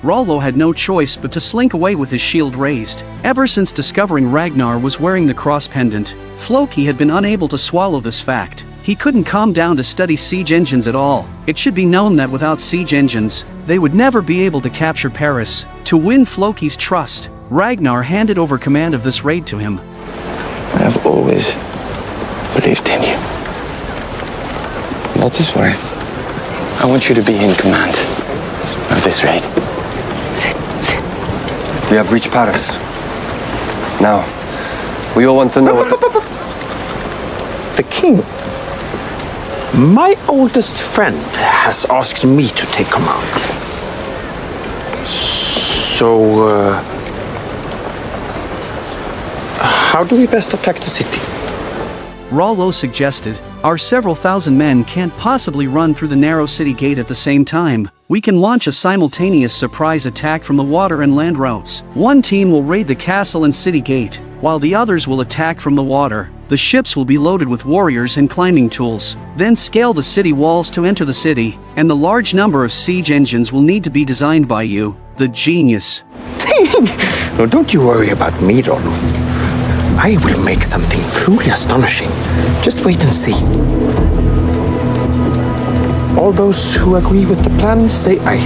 Rollo had no choice but to slink away with his shield raised. Ever since discovering Ragnar was wearing the cross pendant, Floki had been unable to swallow this fact. He couldn't calm down to study siege engines at all. It should be known that without siege engines, they would never be able to capture Paris. To win Floki's trust, Ragnar handed over command of this raid to him. I have always believed in you. That is why I want you to be in command of this raid. We have reached Paris. Now, we all want to know what... The king. My oldest friend has asked me to take command. So, how do we best attack the city? Rollo suggested, our several thousand men can't possibly run through the narrow city gate at the same time. We can launch a simultaneous surprise attack from the water and land routes. One team will raid the castle and city gate, while the others will attack from the water. The ships will be loaded with warriors and climbing tools. Then scale the city walls to enter the city, and the large number of siege engines will need to be designed by you, the genius. No, don't you worry about me, Rollo. I will make something truly astonishing. Just wait and see. All those who agree with the plan, say aye.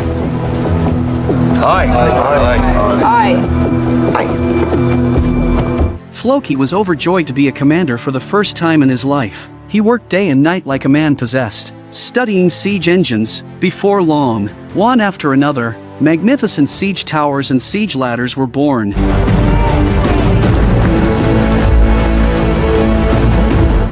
Aye. Aye. Floki was overjoyed to be a commander for the first time in his life. He worked day and night like a man possessed, studying siege engines. Before long, one after another, magnificent siege towers and siege ladders were born.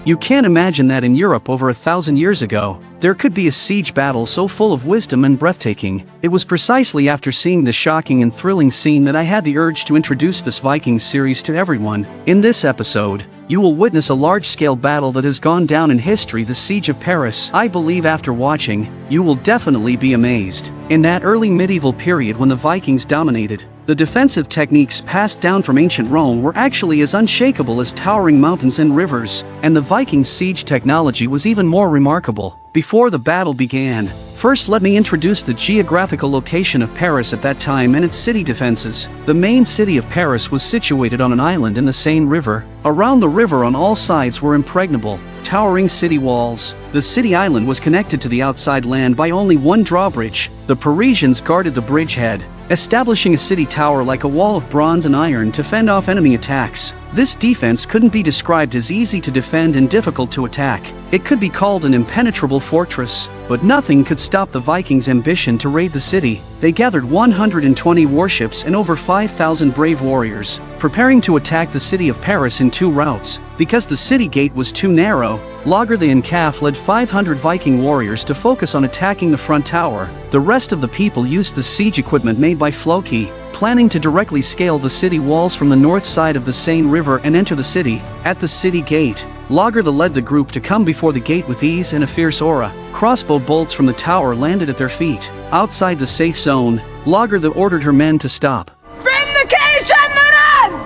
You can't imagine that in Europe over 1,000 years ago, there could be a siege battle so full of wisdom and breathtaking. It was precisely after seeing this shocking and thrilling scene that I had the urge to introduce this Vikings series to everyone. In this episode, you will witness a large-scale battle that has gone down in history, the Siege of Paris. I believe after watching, you will definitely be amazed. In that early medieval period when the Vikings dominated, the defensive techniques passed down from ancient Rome were actually as unshakable as towering mountains and rivers, and the Vikings' siege technology was even more remarkable. Before the battle began, first let me introduce the geographical location of Paris at that time and its city defenses. The main city of Paris was situated on an island in the Seine River. Around the river on all sides were impregnable, towering city walls. The city island was connected to the outside land by only one drawbridge. The Parisians guarded the bridgehead, establishing a city tower like a wall of bronze and iron to fend off enemy attacks. This defense couldn't be described as easy to defend and difficult to attack. It could be called an impenetrable fortress, but nothing could stop the Vikings' ambition to raid the city. They gathered 120 warships and over 5,000 brave warriors, preparing to attack the city of Paris in two routes. Because the city gate was too narrow, Ragnar the Incaf led 500 Viking warriors to focus on attacking the front tower. The rest of the people used the siege equipment made by Floki, planning to directly scale the city walls from the north side of the Seine River and enter the city. At the city gate, Ragnar led the group to come before the gate with ease and a fierce aura. Crossbow bolts from the tower landed at their feet. Outside the safe zone, Ragnar ordered her men to stop. Bring the cage and the run!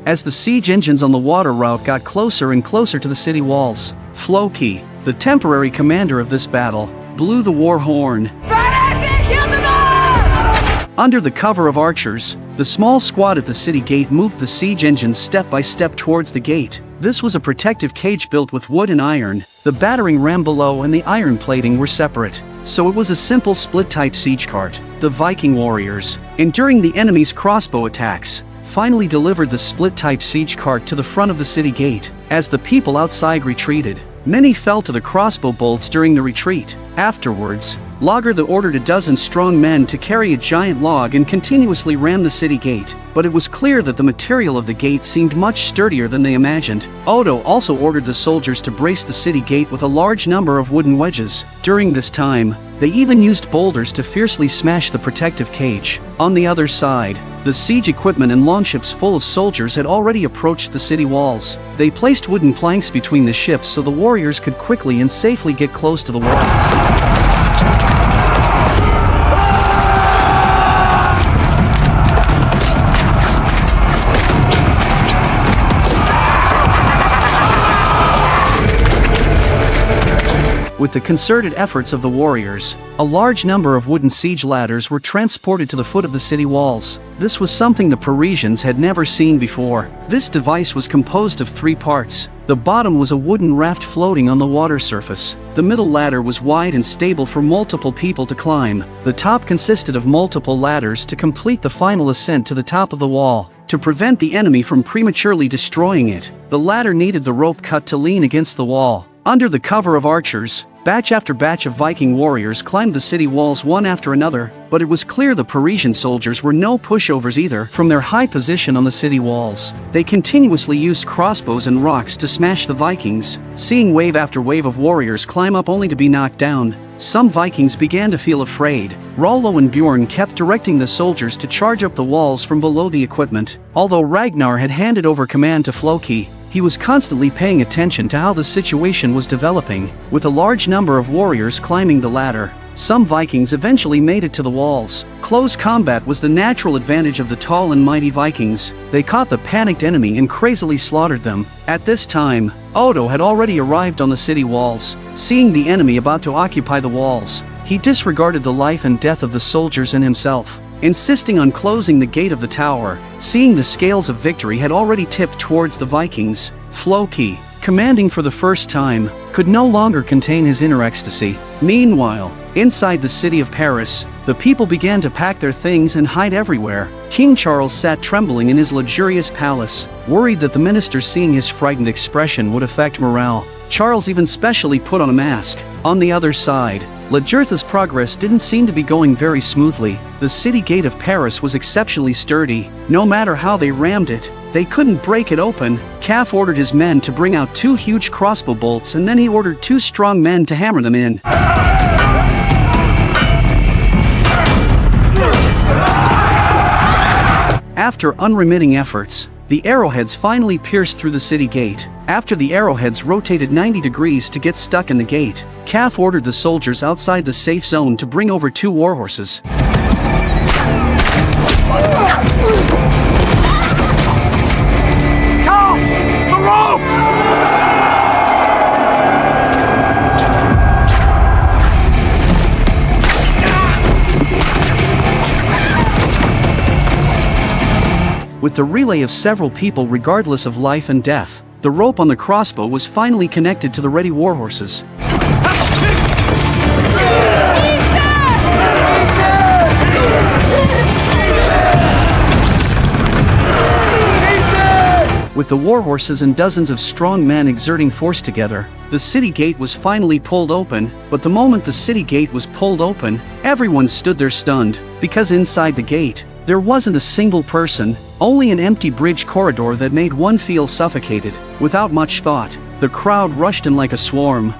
As the siege engines on the water route got closer and closer to the city walls, Floki, the temporary commander of this battle, blew the war horn. Under the cover of archers, the small squad at the city gate moved the siege engines step by step towards the gate. This was a protective cage built with wood and iron. The battering ram below and the iron plating were separate, so it was a simple split-type siege cart. The Viking warriors, enduring the enemy's crossbow attacks, finally delivered the split-type siege cart to the front of the city gate. As the people outside retreated, many fell to the crossbow bolts during the retreat. Afterwards, Ragnar ordered a dozen strong men to carry a giant log and continuously ram the city gate, but it was clear that the material of the gate seemed much sturdier than they imagined. Odo also ordered the soldiers to brace the city gate with a large number of wooden wedges. During this time, they even used boulders to fiercely smash the protective cage. On the other side, the siege equipment and longships full of soldiers had already approached the city walls. They placed wooden planks between the ships so the warriors could quickly and safely get close to the wall. With the concerted efforts of the warriors, a large number of wooden siege ladders were transported to the foot of the city walls. This was something the Parisians had never seen before. This device was composed of 3 parts. The bottom was a wooden raft floating on the water surface. The middle ladder was wide and stable for multiple people to climb. The top consisted of multiple ladders to complete the final ascent to the top of the wall. To prevent the enemy from prematurely destroying it, the ladder needed the rope cut to lean against the wall. Under the cover of archers, batch after batch of Viking warriors climbed the city walls one after another, but it was clear the Parisian soldiers were no pushovers either. From their high position on the city walls, they continuously used crossbows and rocks to smash the Vikings. Seeing wave after wave of warriors climb up only to be knocked down, some Vikings began to feel afraid. Rollo and Bjorn kept directing the soldiers to charge up the walls from below the equipment. Although Ragnar had handed over command to Floki, he was constantly paying attention to how the situation was developing. With a large number of warriors climbing the ladder, some Vikings eventually made it to the walls. Close combat was the natural advantage of the tall and mighty Vikings. They caught the panicked enemy and crazily slaughtered them. At this time, Odo had already arrived on the city walls. Seeing the enemy about to occupy the walls, he disregarded the life and death of the soldiers and himself, insisting on closing the gate of the tower. Seeing the scales of victory had already tipped towards the Vikings, Floki, commanding for the first time, could no longer contain his inner ecstasy. Meanwhile, inside the city of Paris, the people began to pack their things and hide everywhere. King Charles sat trembling in his luxurious palace, worried that the ministers seeing his frightened expression would affect morale. Charles even specially put on a mask. On the other side, Lajertha's progress didn't seem to be going very smoothly. The city gate of Paris was exceptionally sturdy. No matter how they rammed it, they couldn't break it open. Calf ordered his men to bring out 2 huge crossbow bolts, and then he ordered 2 strong men to hammer them in. After unremitting efforts, the arrowheads finally pierced through the city gate. After the arrowheads rotated 90 degrees to get stuck in the gate, Calf ordered the soldiers outside the safe zone to bring over 2 warhorses. Calf! The ropes! With the relay of several people regardless of life and death, the rope on the crossbow was finally connected to the ready warhorses. With the warhorses and dozens of strong men exerting force together, the city gate was finally pulled open. But the moment the city gate was pulled open, everyone stood there stunned, because inside the gate, there wasn't a single person, only an empty bridge corridor that made one feel suffocated. Without much thought, the crowd rushed in like a swarm.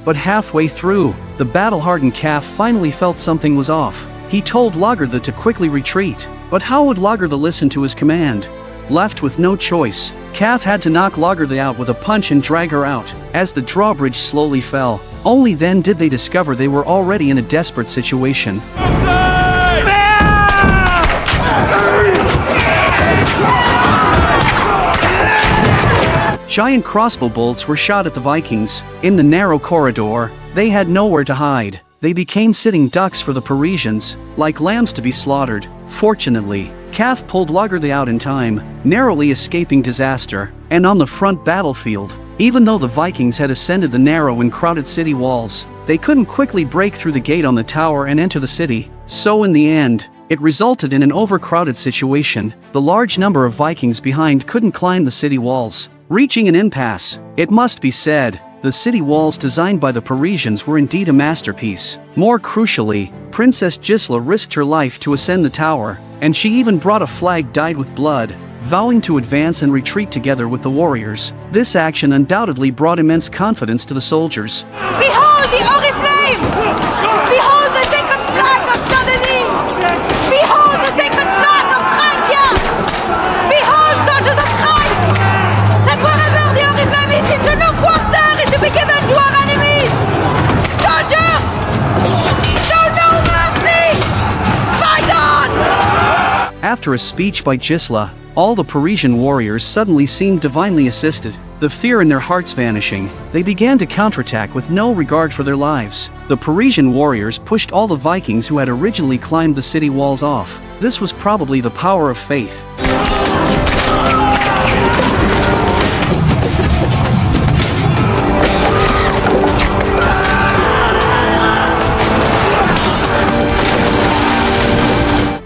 But halfway through, the battle-hardened Calf finally felt something was off. He told Lagertha to quickly retreat, but how would Lagertha listen to his command? Left with no choice, Calf had to knock Lagertha out with a punch and drag her out. As the drawbridge slowly fell, only then did they discover they were already in a desperate situation. Giant crossbow bolts were shot at the Vikings. In the narrow corridor, they had nowhere to hide. They became sitting ducks for the Parisians, like lambs to be slaughtered. Fortunately, Calf pulled Lagertha out in time, narrowly escaping disaster. And on the front battlefield, even though the Vikings had ascended the narrow and crowded city walls, they couldn't quickly break through the gate on the tower and enter the city. So in the end, it resulted in an overcrowded situation. The large number of Vikings behind couldn't climb the city walls, reaching an impasse. It must be said, the city walls designed by the Parisians were indeed a masterpiece. More crucially, Princess Gisela risked her life to ascend the tower, and she even brought a flag dyed with blood, vowing to advance and retreat together with the warriors. This action undoubtedly brought immense confidence to the soldiers. Behold the oriflamme! Behold the sacred flag of Saint-Denis! Behold the sacred flag of Francia! Behold, soldiers of Christ! That wherever the oriflamme is, into no quarter is to be given to our enemies! Soldiers! Show no mercy! Fight on! After a speech by Gisela, all the Parisian warriors suddenly seemed divinely assisted. The fear in their hearts vanishing, they began to counterattack with no regard for their lives. The Parisian warriors pushed all the Vikings who had originally climbed the city walls off. This was probably the power of faith.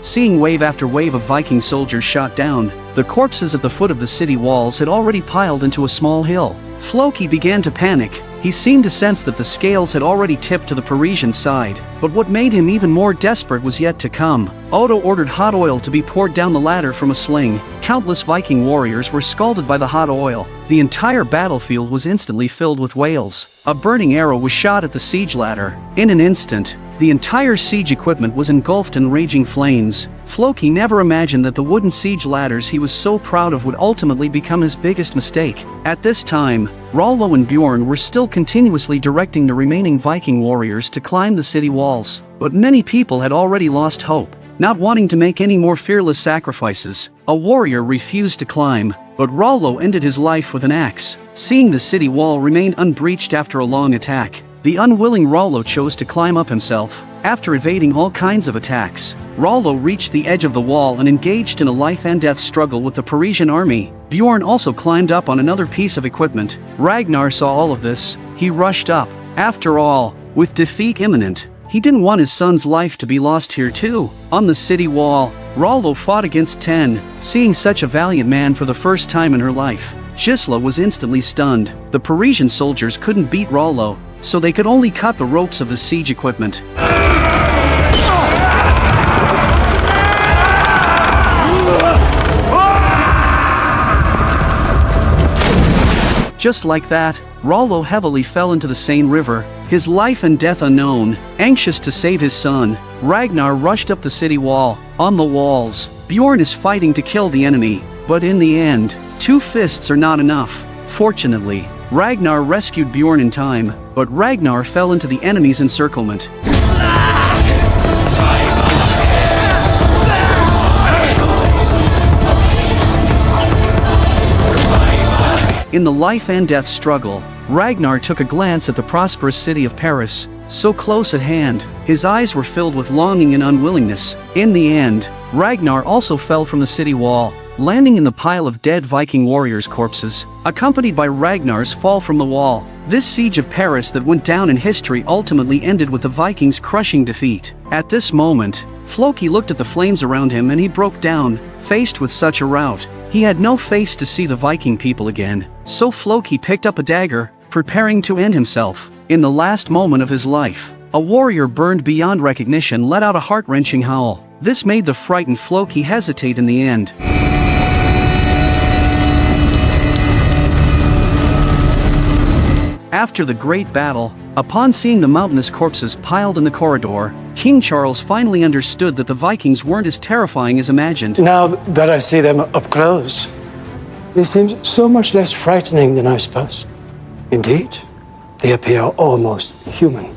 Seeing wave after wave of Viking soldiers shot down, the corpses at the foot of the city walls had already piled into a small hill. Floki began to panic. He seemed to sense that the scales had already tipped to the Parisian side, but what made him even more desperate was yet to come. Odo ordered hot oil to be poured down the ladder from a sling. Countless Viking warriors were scalded by the hot oil. The entire battlefield was instantly filled with wails. A burning arrow was shot at the siege ladder. In an instant, the entire siege equipment was engulfed in raging flames. Floki never imagined that the wooden siege ladders he was so proud of would ultimately become his biggest mistake. At this time, Rollo and Bjorn were still continuously directing the remaining Viking warriors to climb the city walls. But many people had already lost hope. Not wanting to make any more fearless sacrifices, a warrior refused to climb, but Rollo ended his life with an axe. Seeing the city wall remain unbreached after a long attack, the unwilling Rollo chose to climb up himself. After evading all kinds of attacks, Rollo reached the edge of the wall and engaged in a life-and-death struggle with the Parisian army. Bjorn also climbed up on another piece of equipment. Ragnar saw all of this. He rushed up. After all, with defeat imminent, he didn't want his son's life to be lost here too. On the city wall, Rollo fought against 10. Seeing such a valiant man for the first time in her life, Gisela was instantly stunned. The Parisian soldiers couldn't beat Rollo, so they could only cut the ropes of the siege equipment. Just like that, Rollo heavily fell into the Seine River, his life and death unknown. Anxious to save his son, Ragnar rushed up the city wall. On the walls, Bjorn is fighting to kill the enemy, but in the end, 2 fists are not enough. Fortunately, Ragnar rescued Bjorn in time, but Ragnar fell into the enemy's encirclement. In the life and death struggle, Ragnar took a glance at the prosperous city of Paris, so close at hand. His eyes were filled with longing and unwillingness. In the end, Ragnar also fell from the city wall, landing in the pile of dead Viking warriors' corpses, accompanied by Ragnar's fall from the wall. This siege of Paris that went down in history ultimately ended with the Vikings' crushing defeat. At this moment, Floki looked at the flames around him and he broke down. Faced with such a rout, he had no face to see the Viking people again. So Floki picked up a dagger, preparing to end himself. In the last moment of his life, a warrior burned beyond recognition let out a heart-wrenching howl. This made the frightened Floki hesitate in the end. After the great battle, upon seeing the mountainous corpses piled in the corridor, King Charles finally understood that the Vikings weren't as terrifying as imagined. Now that I see them up close, they seem so much less frightening than I suppose. Indeed, they appear almost human.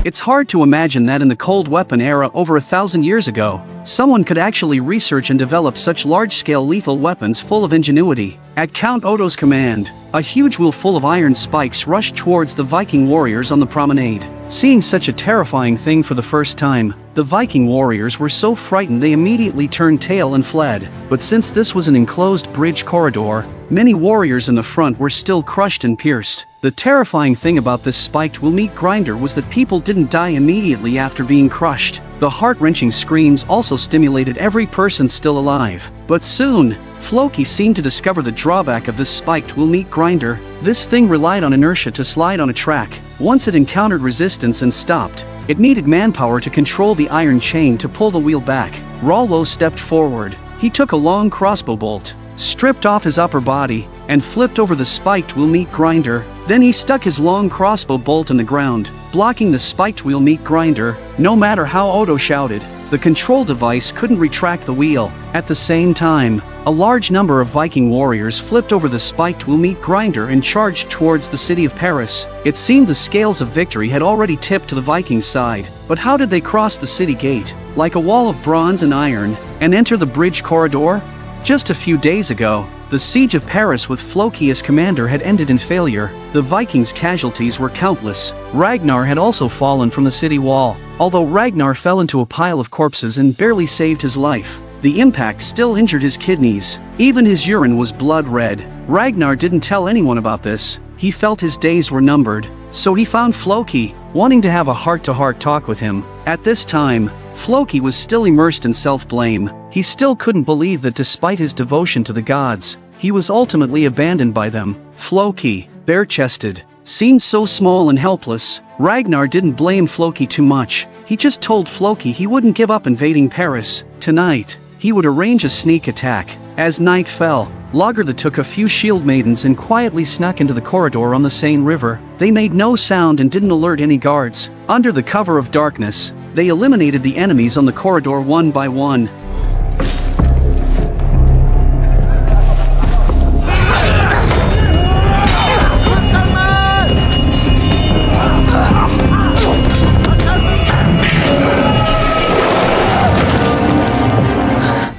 It's hard to imagine that in the cold weapon era over 1,000 years ago, someone could actually research and develop such large-scale lethal weapons full of ingenuity. At Count Odo's command, a huge wheel full of iron spikes rushed towards the Viking warriors on the promenade. Seeing such a terrifying thing for the first time, the Viking warriors were so frightened they immediately turned tail and fled. But since this was an enclosed bridge corridor, many warriors in the front were still crushed and pierced. The terrifying thing about this spiked wheel meat grinder was that people didn't die immediately after being crushed. The heart-wrenching screams also stimulated every person still alive. But soon, Floki seemed to discover the drawback of this spiked wheel meat grinder. This thing relied on inertia to slide on a track. Once it encountered resistance and stopped, it needed manpower to control the iron chain to pull the wheel back. Rollo stepped forward. He took a long crossbow bolt, stripped off his upper body, and flipped over the spiked wheel meat grinder. Then he stuck his long crossbow bolt in the ground, blocking the spiked wheel meat grinder. No matter how Odo shouted, The control device couldn't retract the wheel. At the same time, a large number of Viking warriors flipped over the spiked wheel meat grinder and charged towards the city of Paris. It seemed the scales of victory had already tipped to the Vikings' side. But how did they cross the city gate, like a wall of bronze and iron, and enter the bridge corridor? Just a few days ago, the siege of Paris with Floki as commander had ended in failure. The Vikings' casualties were countless. Ragnar had also fallen from the city wall. Although Ragnar fell into a pile of corpses and barely saved his life, the impact still injured his kidneys. Even his urine was blood red. Ragnar didn't tell anyone about this. He felt his days were numbered. So he found Floki, wanting to have a heart-to-heart talk with him. At this time, Floki was still immersed in self-blame. He still couldn't believe that despite his devotion to the gods, he was ultimately abandoned by them. Floki, bare-chested, seemed so small and helpless. Ragnar didn't blame Floki too much. He just told Floki he wouldn't give up invading Paris. Tonight, he would arrange a sneak attack. As night fell, Lagertha took a few shield maidens and quietly snuck into the corridor on the Seine River. They made no sound and didn't alert any guards. Under the cover of darkness, they eliminated the enemies on the corridor one by one.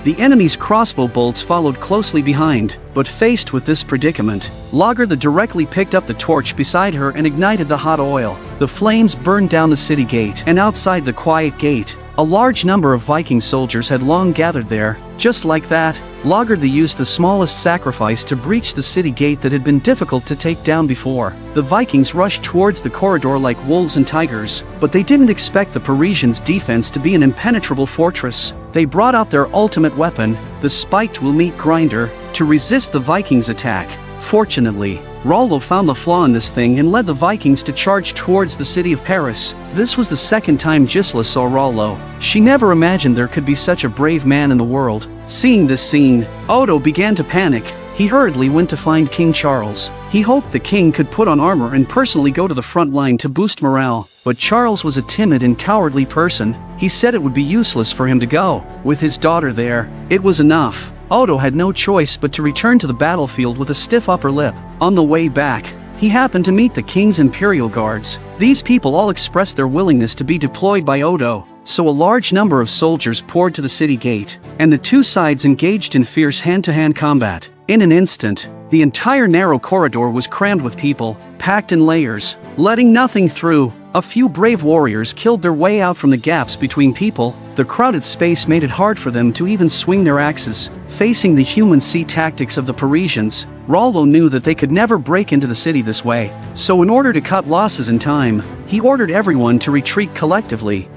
The enemy's crossbow bolts followed closely behind, but faced with this predicament, Lagertha directly picked up the torch beside her and ignited the hot oil. The flames burned down the city gate, and outside the quiet gate, a large number of Viking soldiers had long gathered there. Just like that, Lagertha used the smallest sacrifice to breach the city gate that had been difficult to take down before. The Vikings rushed towards the corridor like wolves and tigers, but they didn't expect the Parisians' defense to be an impenetrable fortress. They brought out their ultimate weapon, the spiked wheel meat grinder, to resist the Vikings' attack. Fortunately, Rollo found the flaw in this thing and led the Vikings to charge towards the city of Paris. This was the second time Gisela saw Rollo. She never imagined there could be such a brave man in the world. Seeing this scene, Odo began to panic. He hurriedly went to find King Charles. He hoped the king could put on armor and personally go to the front line to boost morale. But Charles was a timid and cowardly person. He said it would be useless for him to go. With his daughter there, it was enough. Odo had no choice but to return to the battlefield with a stiff upper lip. On the way back, he happened to meet the king's imperial guards. These people all expressed their willingness to be deployed by Odo, so a large number of soldiers poured to the city gate, and the two sides engaged in fierce hand-to-hand combat. In an instant, the entire narrow corridor was crammed with people, packed in layers, letting nothing through. A few brave warriors killed their way out from the gaps between people. The crowded space made it hard for them to even swing their axes. Facing the human sea tactics of the Parisians, Rollo knew that they could never break into the city this way. So in order to cut losses in time, he ordered everyone to retreat collectively.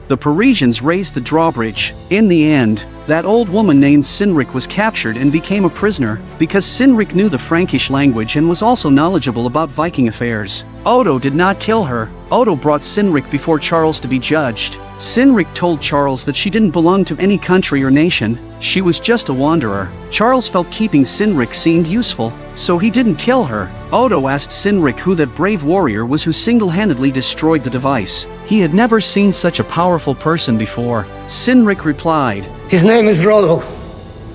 The Parisians raised the drawbridge. In the end, that old woman named Cynric was captured and became a prisoner, because Cynric knew the Frankish language and was also knowledgeable about Viking affairs. Odo did not kill her. Odo brought Cynric before Charles to be judged. Cynric told Charles that she didn't belong to any country or nation. She was just a wanderer. Charles felt keeping Cynric seemed useful, so he didn't kill her. Odo asked Cynric who that brave warrior was who single-handedly destroyed the device. He had never seen such a powerful person before. Cynric replied, "His name is Rollo.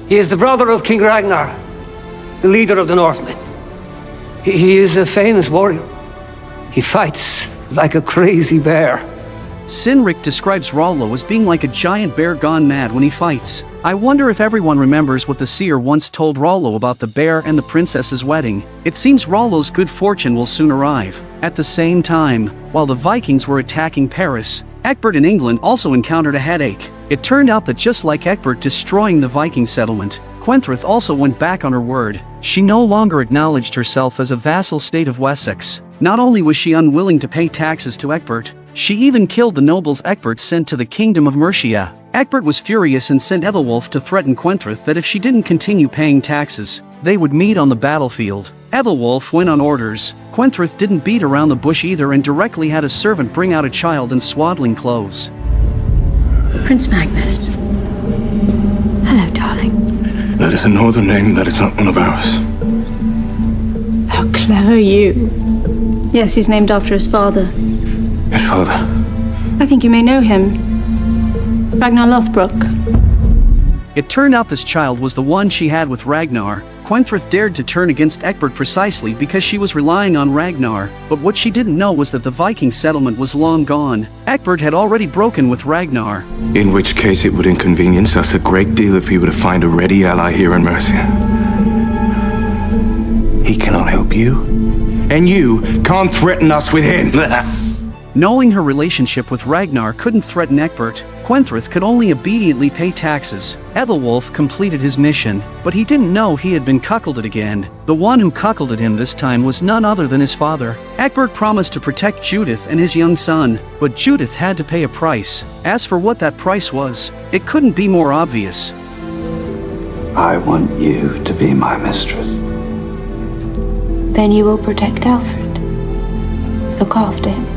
He is the brother of King Ragnar, the leader of the Northmen. He is a famous warrior. He fights like a crazy bear." Cynric describes Rollo as being like a giant bear gone mad when he fights. I wonder if everyone remembers what the seer once told Rollo about the bear and the princess's wedding. It seems Rollo's good fortune will soon arrive. At the same time, while the Vikings were attacking Paris, Ecbert in England also encountered a headache. It turned out that just like Ecbert destroying the Viking settlement, Quenthrith also went back on her word. She no longer acknowledged herself as a vassal state of Wessex. Not only was she unwilling to pay taxes to Ecbert, she even killed the nobles Ecbert sent to the kingdom of Mercia. Ecbert was furious and sent Ethelwulf to threaten Quenthrith that if she didn't continue paying taxes, They would meet on the battlefield. Ethelwulf went on orders. Quenthrith didn't beat around the bush either and directly had a servant bring out a child in swaddling clothes. Prince Magnus. Hello, darling. That is a northern name, that is not one of ours. How clever you. Yes, he's named after his father. His father? I think you may know him. Ragnar Lothbrok. It turned out this child was the one she had with Ragnar. Quenthrith dared to turn against Ecbert precisely because she was relying on Ragnar, but what she didn't know was that the Viking settlement was long gone. Ecbert had already broken with Ragnar. In which case it would inconvenience us a great deal if we were to find a ready ally here in Mercia. He cannot help you, and you can't threaten us with him. Knowing her relationship with Ragnar couldn't threaten Ecbert, Quenthrith could only obediently pay taxes. Ethelwulf completed his mission, but he didn't know he had been cuckolded again. The one who cuckolded him this time was none other than his father. Ecbert promised to protect Judith and his young son, but Judith had to pay a price. As for what that price was, it couldn't be more obvious. I want you to be my mistress. Then you will protect Alfred. Look after him.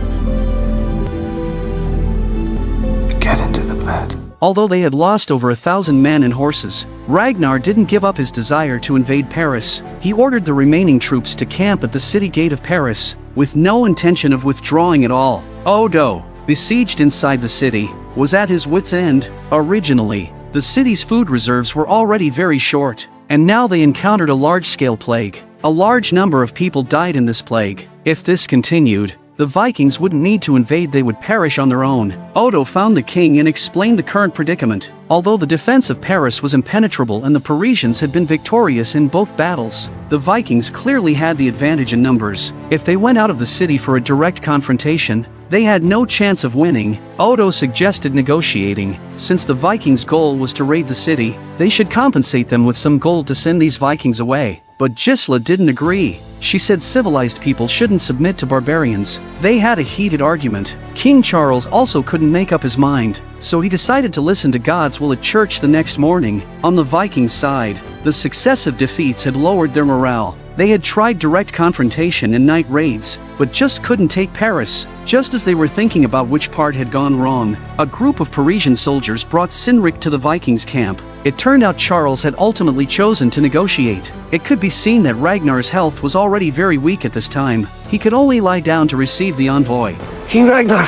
Get into the bed. Although they had lost over 1,000 men and horses, Ragnar didn't give up his desire to invade Paris. He ordered the remaining troops to camp at the city gate of Paris, with no intention of withdrawing at all. Odo, besieged inside the city, was at his wit's end. Originally, the city's food reserves were already very short, and now they encountered a large-scale plague. A large number of people died in this plague. If this continued, the Vikings wouldn't need to invade, they would perish on their own. Odo found the king and explained the current predicament. Although the defense of Paris was impenetrable and the Parisians had been victorious in both battles, the Vikings clearly had the advantage in numbers. If they went out of the city for a direct confrontation, they had no chance of winning. Odo suggested negotiating. Since the Vikings' goal was to raid the city, they should compensate them with some gold to send these Vikings away. But Gisla didn't agree. She said civilized people shouldn't submit to barbarians. They had a heated argument. King Charles also couldn't make up his mind, so he decided to listen to God's will at church the next morning. On the Vikings' side, the successive defeats had lowered their morale. They had tried direct confrontation and night raids, but just couldn't take Paris. Just as they were thinking about which part had gone wrong, a group of Parisian soldiers brought Cynric to the Vikings' camp. It turned out Charles had ultimately chosen to negotiate. It could be seen that Ragnar's health was already very weak at this time. He could only lie down to receive the envoy. King Ragnar,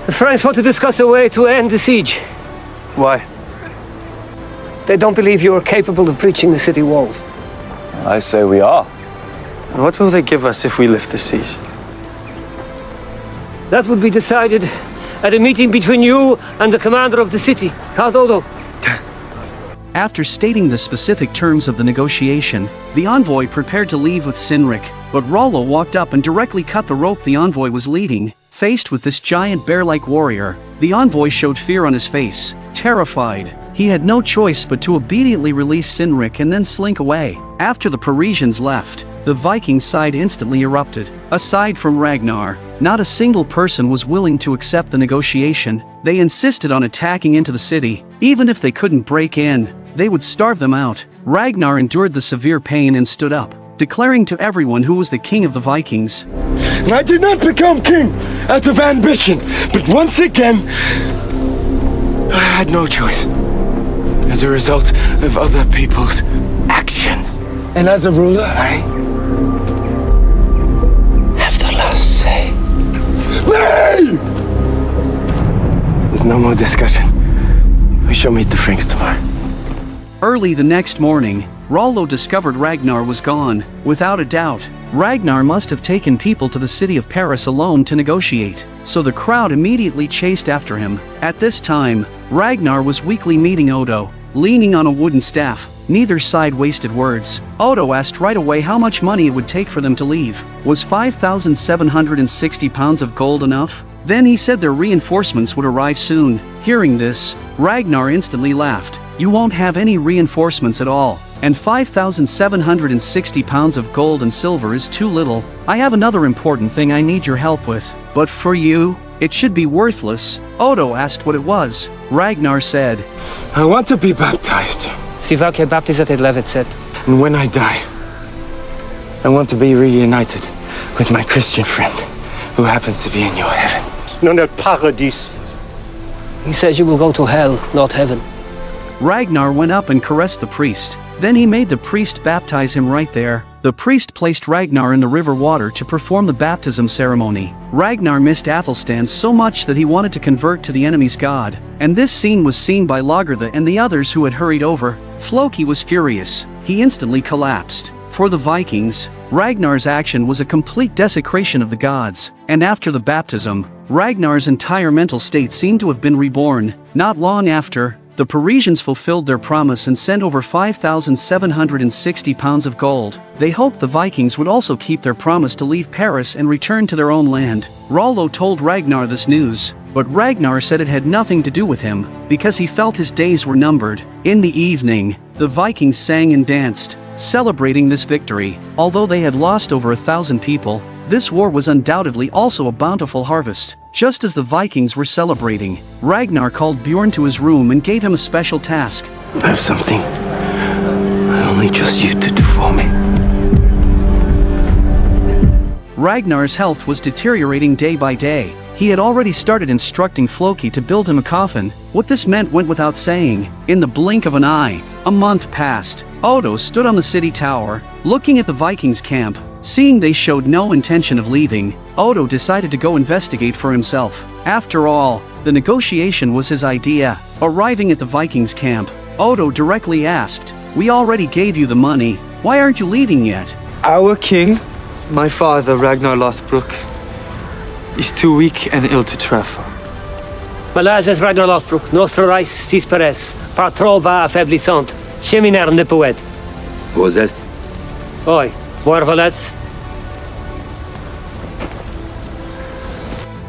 the Franks want to discuss a way to end the siege. Why? They don't believe you are capable of breaching the city walls. I say we are. And what will they give us if we lift the siege? That would be decided at a meeting between you and the commander of the city, Count Odo. After stating the specific terms of the negotiation, the envoy prepared to leave with Cynric, but Rollo walked up and directly cut the rope the envoy was leading. Faced with this giant bear-like warrior, the envoy showed fear on his face. Terrified, he had no choice but to obediently release Cynric and then slink away. After the Parisians left, the Viking side instantly erupted. Aside from Ragnar, not a single person was willing to accept the negotiation. They insisted on attacking into the city. Even if they couldn't break in, they would starve them out. Ragnar endured the severe pain and stood up, declaring to everyone who was the king of the Vikings. I did not become king out of ambition, but once again, I had no choice. As a result of other people's actions. And as a ruler, I have the last say. Me! With no more discussion, we shall meet the Franks tomorrow. Early the next morning, Rollo discovered Ragnar was gone. Without a doubt, Ragnar must have taken people to the city of Paris alone to negotiate, so the crowd immediately chased after him. At this time, Ragnar was weakly meeting Odo, leaning on a wooden staff. Neither side wasted words. Odo asked right away how much money it would take for them to leave. Was 5,760 pounds of gold enough? Then he said their reinforcements would arrive soon. Hearing this, Ragnar instantly laughed. You won't have any reinforcements at all, and 5,760 pounds of gold and silver is too little. I have another important thing I need your help with. But for you, it should be worthless. Odo asked what it was. Ragnar said, I want to be baptized. Si va che baptizzate levet set. And when I die, I want to be reunited with my Christian friend, who happens to be in your heaven. Non el paradis. He says you will go to hell, not heaven. Ragnar went up and caressed the priest. Then he made the priest baptize him right there. The priest placed Ragnar in the river water to perform the baptism ceremony. Ragnar missed Athelstan so much that he wanted to convert to the enemy's god. And this scene was seen by Lagertha and the others who had hurried over. Floki was furious. He instantly collapsed. For the Vikings, Ragnar's action was a complete desecration of the gods. And after the baptism, Ragnar's entire mental state seemed to have been reborn. Not long after, the Parisians fulfilled their promise and sent over 5,760 pounds of gold. They hoped the Vikings would also keep their promise to leave Paris and return to their own land. Rollo told Ragnar this news, but Ragnar said it had nothing to do with him, because he felt his days were numbered. In the evening, the Vikings sang and danced, celebrating this victory. Although they had lost over 1,000 people, this war was undoubtedly also a bountiful harvest. Just as the Vikings were celebrating, Ragnar called Bjorn to his room and gave him a special task. I have something I only trust you to do for me. Ragnar's health was deteriorating day by day. He had already started instructing Floki to build him a coffin. What this meant went without saying. In the blink of an eye, a month passed. Odo stood on the city tower, looking at the Vikings' camp. Seeing they showed no intention of leaving, Odo decided to go investigate for himself. After all, the negotiation was his idea. Arriving at the Vikings' camp, Odo directly asked, "We already gave you the money. Why aren't you leaving yet?" Our king, my father Ragnar Lothbrok, is too weak and ill to travel. Malazes Ragnar Lothbrok, nostra rais sis peres, partrova affeblisant, cheminer nipoed. Vos est? Oi, morvalets.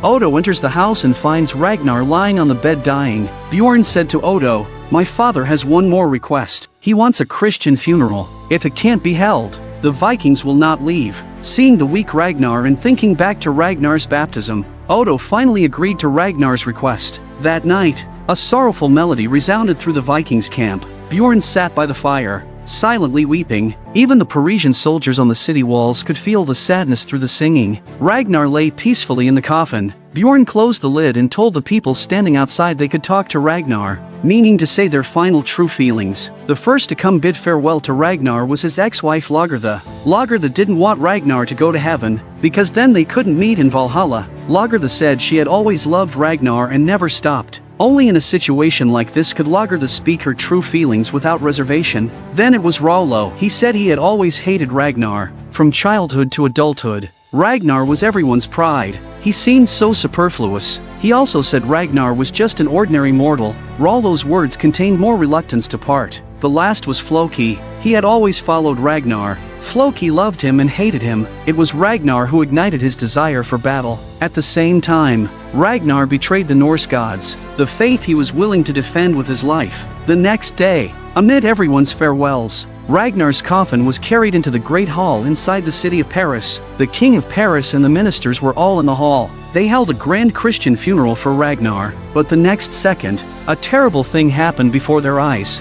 Odo enters the house and finds Ragnar lying on the bed dying. Bjorn said to Odo, "My father has one more request. He wants a Christian funeral. If it can't be held, the Vikings will not leave." Seeing the weak Ragnar and thinking back to Ragnar's baptism, Odo finally agreed to Ragnar's request. That night, a sorrowful melody resounded through the Vikings' camp. Bjorn sat by the fire, silently weeping. Even the Parisian soldiers on the city walls could feel the sadness through the singing. Ragnar lay peacefully in the coffin. Bjorn closed the lid and told the people standing outside they could talk to Ragnar, meaning to say their final true feelings. The first to come bid farewell to Ragnar was his ex-wife Lagertha. Lagertha didn't want Ragnar to go to heaven, because then they couldn't meet in Valhalla. Lagertha said she had always loved Ragnar and never stopped. Only in a situation like this could Lagertha speak her true feelings without reservation. Then it was Rollo. He said he had always hated Ragnar. From childhood to adulthood, Ragnar was everyone's pride. He seemed so superfluous. He also said Ragnar was just an ordinary mortal. Rollo's words contained more reluctance to part. The last was Floki. He had always followed Ragnar. Floki loved him and hated him. It was Ragnar who ignited his desire for battle. At the same time, Ragnar betrayed the Norse gods, the faith he was willing to defend with his life. The next day, amid everyone's farewells, Ragnar's coffin was carried into the great hall inside the city of Paris. The king of Paris and the ministers were all in the hall. They held a grand Christian funeral for Ragnar, but the next second, a terrible thing happened before their eyes.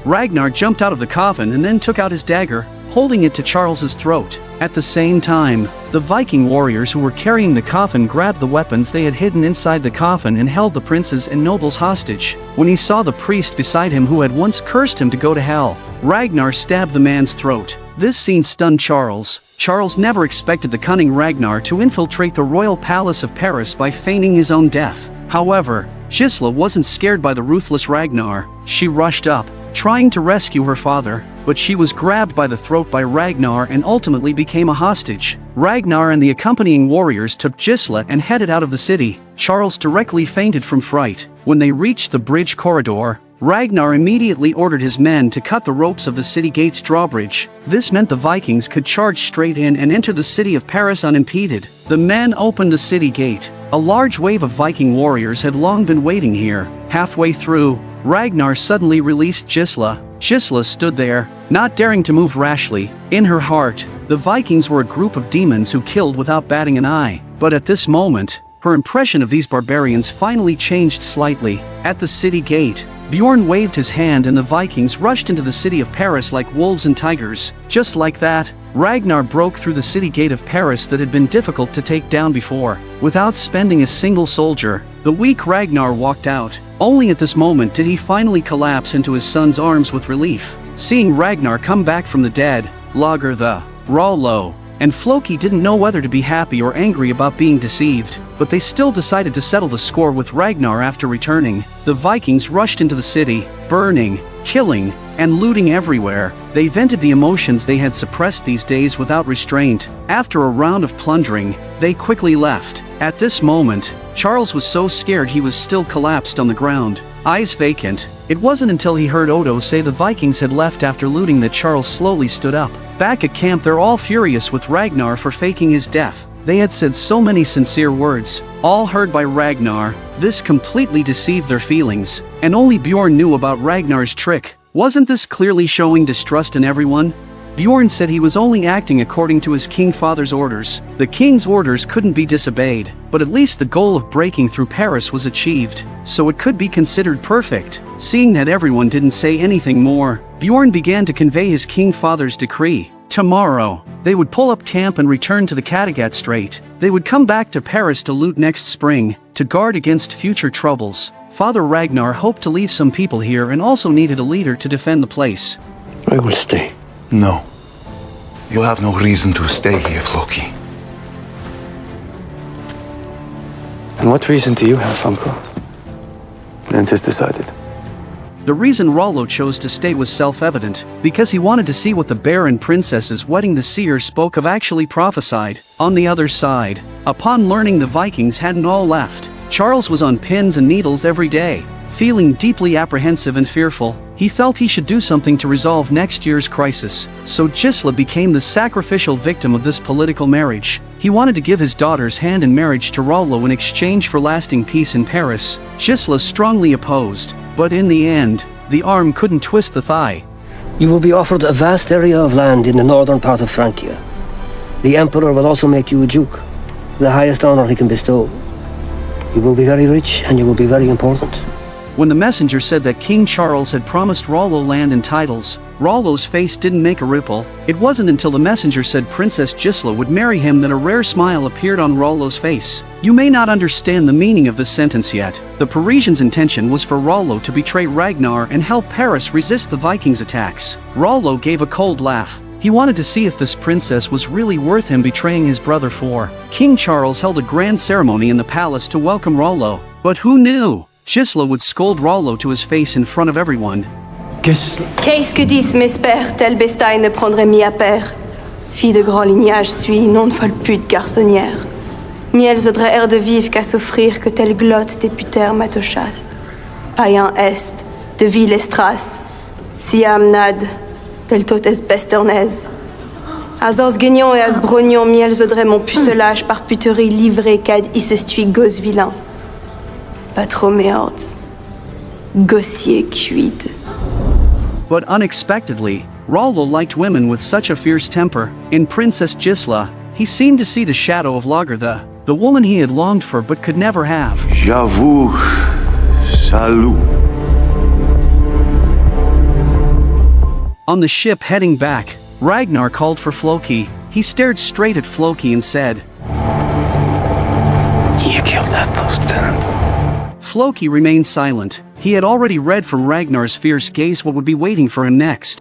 Ragnar jumped out of the coffin and then took out his dagger, holding it to Charles's throat. At the same time, the Viking warriors who were carrying the coffin grabbed the weapons they had hidden inside the coffin and held the princes and nobles hostage. When he saw the priest beside him who had once cursed him to go to hell, Ragnar stabbed the man's throat. This scene stunned Charles. Charles never expected the cunning Ragnar to infiltrate the royal palace of Paris by feigning his own death. However, Gisela wasn't scared by the ruthless Ragnar. She rushed up, trying to rescue her father, but she was grabbed by the throat by Ragnar and ultimately became a hostage. Ragnar and the accompanying warriors took Gisela and headed out of the city. Charles directly fainted from fright. When they reached the bridge corridor, Ragnar immediately ordered his men to cut the ropes of the city gate's drawbridge. This meant the Vikings could charge straight in and enter the city of Paris unimpeded. The men opened the city gate. A large wave of Viking warriors had long been waiting here. Halfway through, Ragnar suddenly released Gisela. Gisela stood there, not daring to move rashly. In her heart, the Vikings were a group of demons who killed without batting an eye. But at this moment, Her impression of these barbarians finally changed slightly. At the city gate, Bjorn waved his hand and the Vikings rushed into the city of Paris like wolves and tigers. Just like that, Ragnar broke through the city gate of Paris that had been difficult to take down before. Without spending a single soldier, the weak Ragnar walked out. Only at this moment did he finally collapse into his son's arms with relief. Seeing Ragnar come back from the dead, Lager the Rollo and Floki didn't know whether to be happy or angry about being deceived, but they still decided to settle the score with Ragnar after returning. The Vikings rushed into the city, burning, killing, and looting everywhere. They vented the emotions they had suppressed these days without restraint. After a round of plundering, they quickly left. At this moment, Charles was so scared he was still collapsed on the ground, eyes vacant. It wasn't until he heard Odo say the Vikings had left after looting that Charles slowly stood up. Back at camp, they're all furious with Ragnar for faking his death. They had said so many sincere words, all heard by Ragnar. This completely deceived their feelings, and only Bjorn knew about Ragnar's trick. Wasn't this clearly showing distrust in everyone? Bjorn said he was only acting according to his king father's orders. The king's orders couldn't be disobeyed, but at least the goal of breaking through Paris was achieved, so it could be considered perfect. Seeing that everyone didn't say anything more, Bjorn began to convey his king father's decree. Tomorrow, they would pull up camp and return to the Kattegat Strait. They would come back to Paris to loot next spring, to guard against future troubles. Father Ragnar hoped to leave some people here and also needed a leader to defend the place. I will stay. No. You have no reason to stay here, Floki. And what reason do you have, uncle? And it's decided. The reason Rollo chose to stay was self-evident, because he wanted to see what the bear and princess's wedding the seer spoke of actually prophesied. On the other side, upon learning the Vikings hadn't all left, Charles was on pins and needles every day. Feeling deeply apprehensive and fearful, he felt he should do something to resolve next year's crisis. So Gisela became the sacrificial victim of this political marriage. He wanted to give his daughter's hand in marriage to Rollo in exchange for lasting peace in Paris. Gisela strongly opposed, but in the end, the arm couldn't twist the thigh. You will be offered a vast area of land in the northern part of Francia. The Emperor will also make you a duke, the highest honor he can bestow. You will be very rich and you will be very important. When the messenger said that King Charles had promised Rollo land and titles, Rollo's face didn't make a ripple. It wasn't until the messenger said Princess Gisela would marry him that a rare smile appeared on Rollo's face. You may not understand the meaning of this sentence yet. The Parisians' intention was for Rollo to betray Ragnar and help Paris resist the Vikings' attacks. Rollo gave a cold laugh. He wanted to see if this princess was really worth him betraying his brother for. King Charles held a grand ceremony in the palace to welcome Rollo. But who knew? Gisela would scold Rollo to his face in front of everyone. Qu'est-ce que disent mes pères, tel Bestaille ne prendrait mis à père. Fille de grand lignage suis, non de folle pute garçonnière. Ni elles audrèrent de vivre qu'à s'offrir que telle glotte députèrent mato chaste. Païen est, de ville estras, si amnade, tel totes bestornaise. Azors guignon et as brognon, miels audrait mon pucelage par puterie livré cad isestui gosse vilain. Pas trop méords. Gossier cuide. But unexpectedly, Rollo liked women with such a fierce temper. In Princess Gisela, he seemed to see the shadow of Lager, the woman he had longed for but could never have. J'avoue, salut. On the ship heading back, Ragnar called for Floki. He stared straight at Floki and said, You killed Athelstan. Floki remained silent. He had already read from Ragnar's fierce gaze what would be waiting for him next.